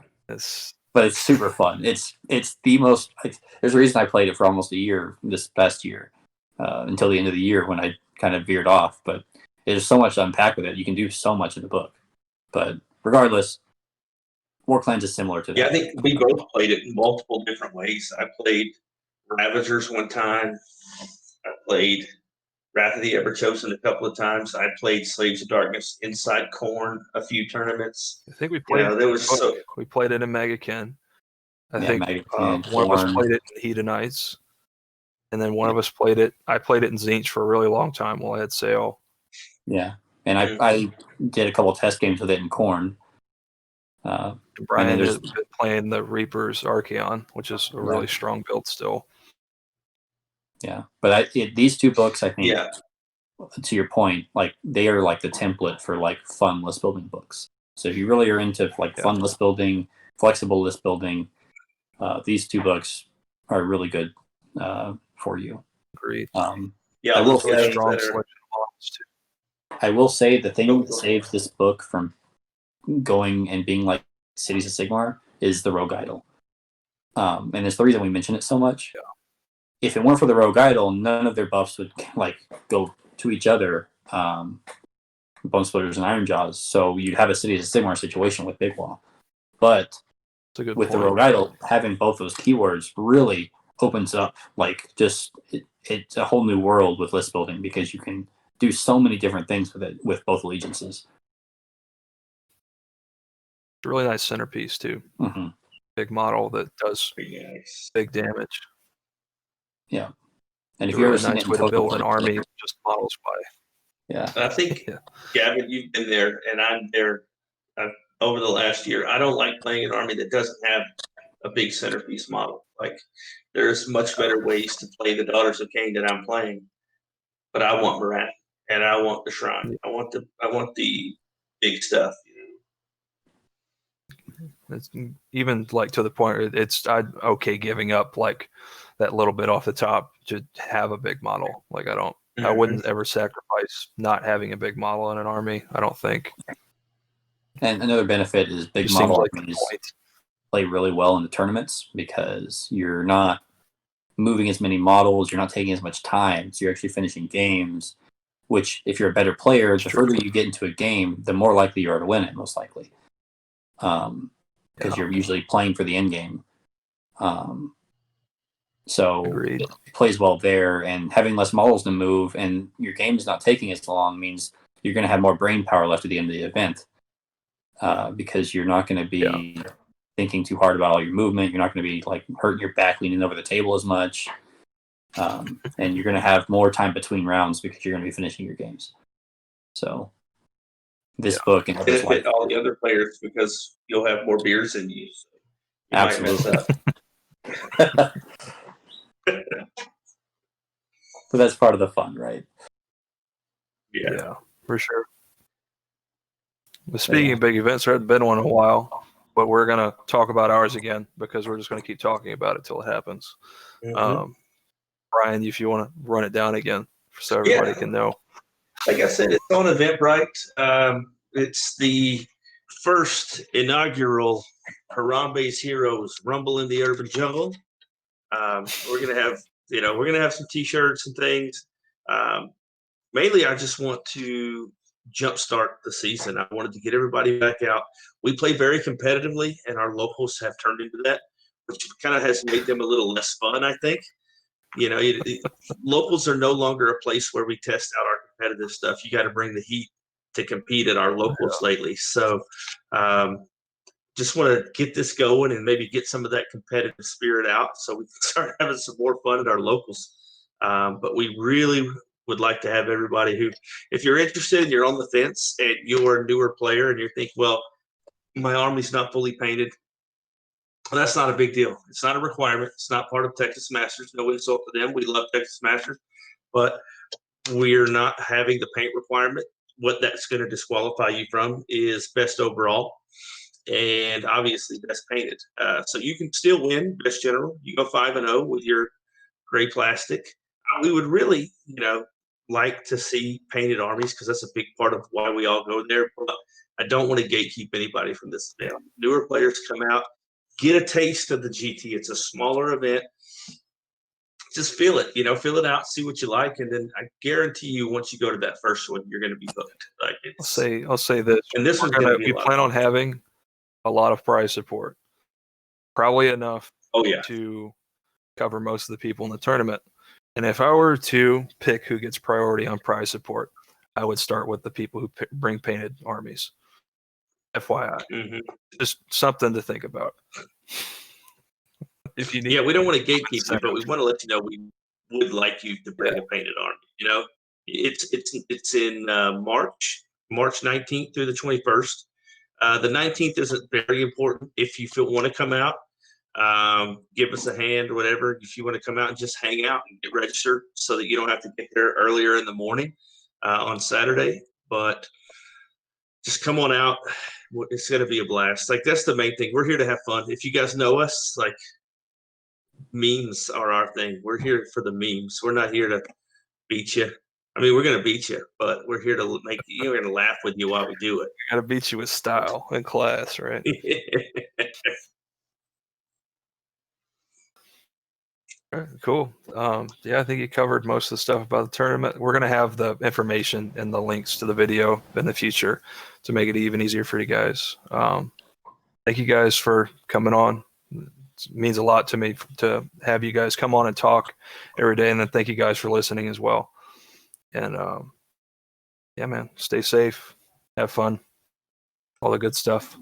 But it's super fun. It's the most. There's a reason I played it for almost a year this past year, until the end of the year when I kind of veered off. But there's so much to unpack with it. You can do so much in the book. But regardless, Warclans is similar to that. Yeah, I think we both played it in multiple different ways. I played Ravagers one time. I played Wrath of the Everchosen a couple of times. I played Slaves of Darkness inside Khorne a few tournaments. I think we played. There was we played it in Megakin. I think Megakin, one of us Khorne. played it in Hedonites, and then one of us played it. I played it in Tzeentch for a really long time while I had Sail. Yeah, and I did a couple test games with it in Khorne. Bryan has been playing the Reaper's Archaeon, which is a really strong build still. Yeah, but these two books, I think, to your point, like they are like the template for like fun list building books. So if you really are into like fun list building, flexible list building, these two books are really good for you. Agreed. I will say strong selection of models too. I will say the thing that saves this book from going and being like Cities of Sigmar is the Rogue Idol. And it's the reason we mention it so much. Yeah. If it weren't for the Rogue Idol, none of their buffs would like go to each other, Bonesplitters and Ironjawz. So you'd have a Cities of Sigmar situation with Big Waagh. But with the Rogue Idol, having both those keywords really opens up like just it's a whole new world with list building because you can do so many different things with it with both allegiances. It's a really nice centerpiece too. Mm-hmm. Big model that does big damage. Yeah, and if you're ever a nice way to build an army, just models by. Yeah, I think Gavin, you've been there, and I'm there. Over the last year, I don't like playing an army that doesn't have a big centerpiece model. Like, there's much better ways to play the Daughters of Cain that I'm playing, but I want Morat and I want the Shrine. I want the big stuff. It's even like to the point I'm okay giving up like that little bit off the top to have a big model. Like I wouldn't ever sacrifice not having a big model in an army. I don't think. And another benefit is big model armies play really well in the tournaments because you're not moving as many models, you're not taking as much time, so you're actually finishing games. Which, if you're a better player, the further you get into a game, the more likely you are to win it, most likely. Because you're usually playing for the end game. So it plays well there, and having less models to move and your game is not taking as long means you're going to have more brain power left at the end of the event. Because you're not going to be thinking too hard about all your movement. You're not going to be like hurting your back leaning over the table as much. And you're going to have more time between rounds because you're going to be finishing your games. So this book and others benefit all the other players because you'll have more beers than you. So you absolutely. Might mess up. But that's part of the fun, right? Yeah, for sure. But speaking of big events, there hasn't been one in a while, but we're going to talk about ours again because we're just going to keep talking about it till it happens. Bryan, if you want to run it down again so everybody can know. Like I said, it's on Eventbrite. It's the first inaugural Harambe's Heroes Rumble in the Urban Jungle. We're gonna have some T-shirts and things. Mainly, I just want to jumpstart the season. I wanted to get everybody back out. We play very competitively, and our locals have turned into that, which kind of has made them a little less fun, I think. Locals are no longer a place where we test out our competitive stuff. You got to bring the heat to compete at our locals lately. So just want to get this going and maybe get some of that competitive spirit out so we can start having some more fun at our locals. But we really would like to have everybody who, if you're interested and you're on the fence and you're a newer player and you think, well, my army's not fully painted, well, that's not a big deal. It's not a requirement. It's not part of Texas Masters. No insult to them. We love Texas Masters, but we're not having the paint requirement. What that's going to disqualify you from is best overall and obviously best painted. So you can still win best general. You go 5-0 with your gray plastic. We would really, like to see painted armies because that's a big part of why we all go there. But I don't want to gatekeep anybody from this event. Newer players come out, get a taste of the GT. It's a smaller event. Just feel it, fill it out, see what you like, and then I guarantee you, once you go to that first one, you're going to be hooked. Like I'll say this, and this is we plan on having a lot of prize support, probably enough Oh yeah. to cover most of the people in the tournament. And if I were to pick who gets priority on prize support, I would start with the people who bring painted armies. FYI, just something to think about. If you need, yeah, we don't want to gatekeep you, but we want to let you know we would like you to bring a painted army. You know, it's in March 19th through the 21st. The 19th isn't very important. If you want to come out, give us a hand or whatever. If you want to come out and just hang out and get registered so that you don't have to get there earlier in the morning on Saturday, but just come on out. It's going to be a blast. Like, that's the main thing. We're here to have fun. If you guys know us, like, memes are our thing. We're here for the memes. We're not here to beat you. I mean, we're going to beat you, but we're here to make you. We're going to laugh with you while we do it. I gotta beat you with style and class, right? All right, cool. Yeah, I think you covered most of the stuff about the tournament. We're going to have the information and the links to the video in the future to make it even easier for you guys. Thank you guys for coming on. It means a lot to me to have you guys come on and talk every day. And then thank you guys for listening as well. And yeah, man, stay safe, have fun, all the good stuff.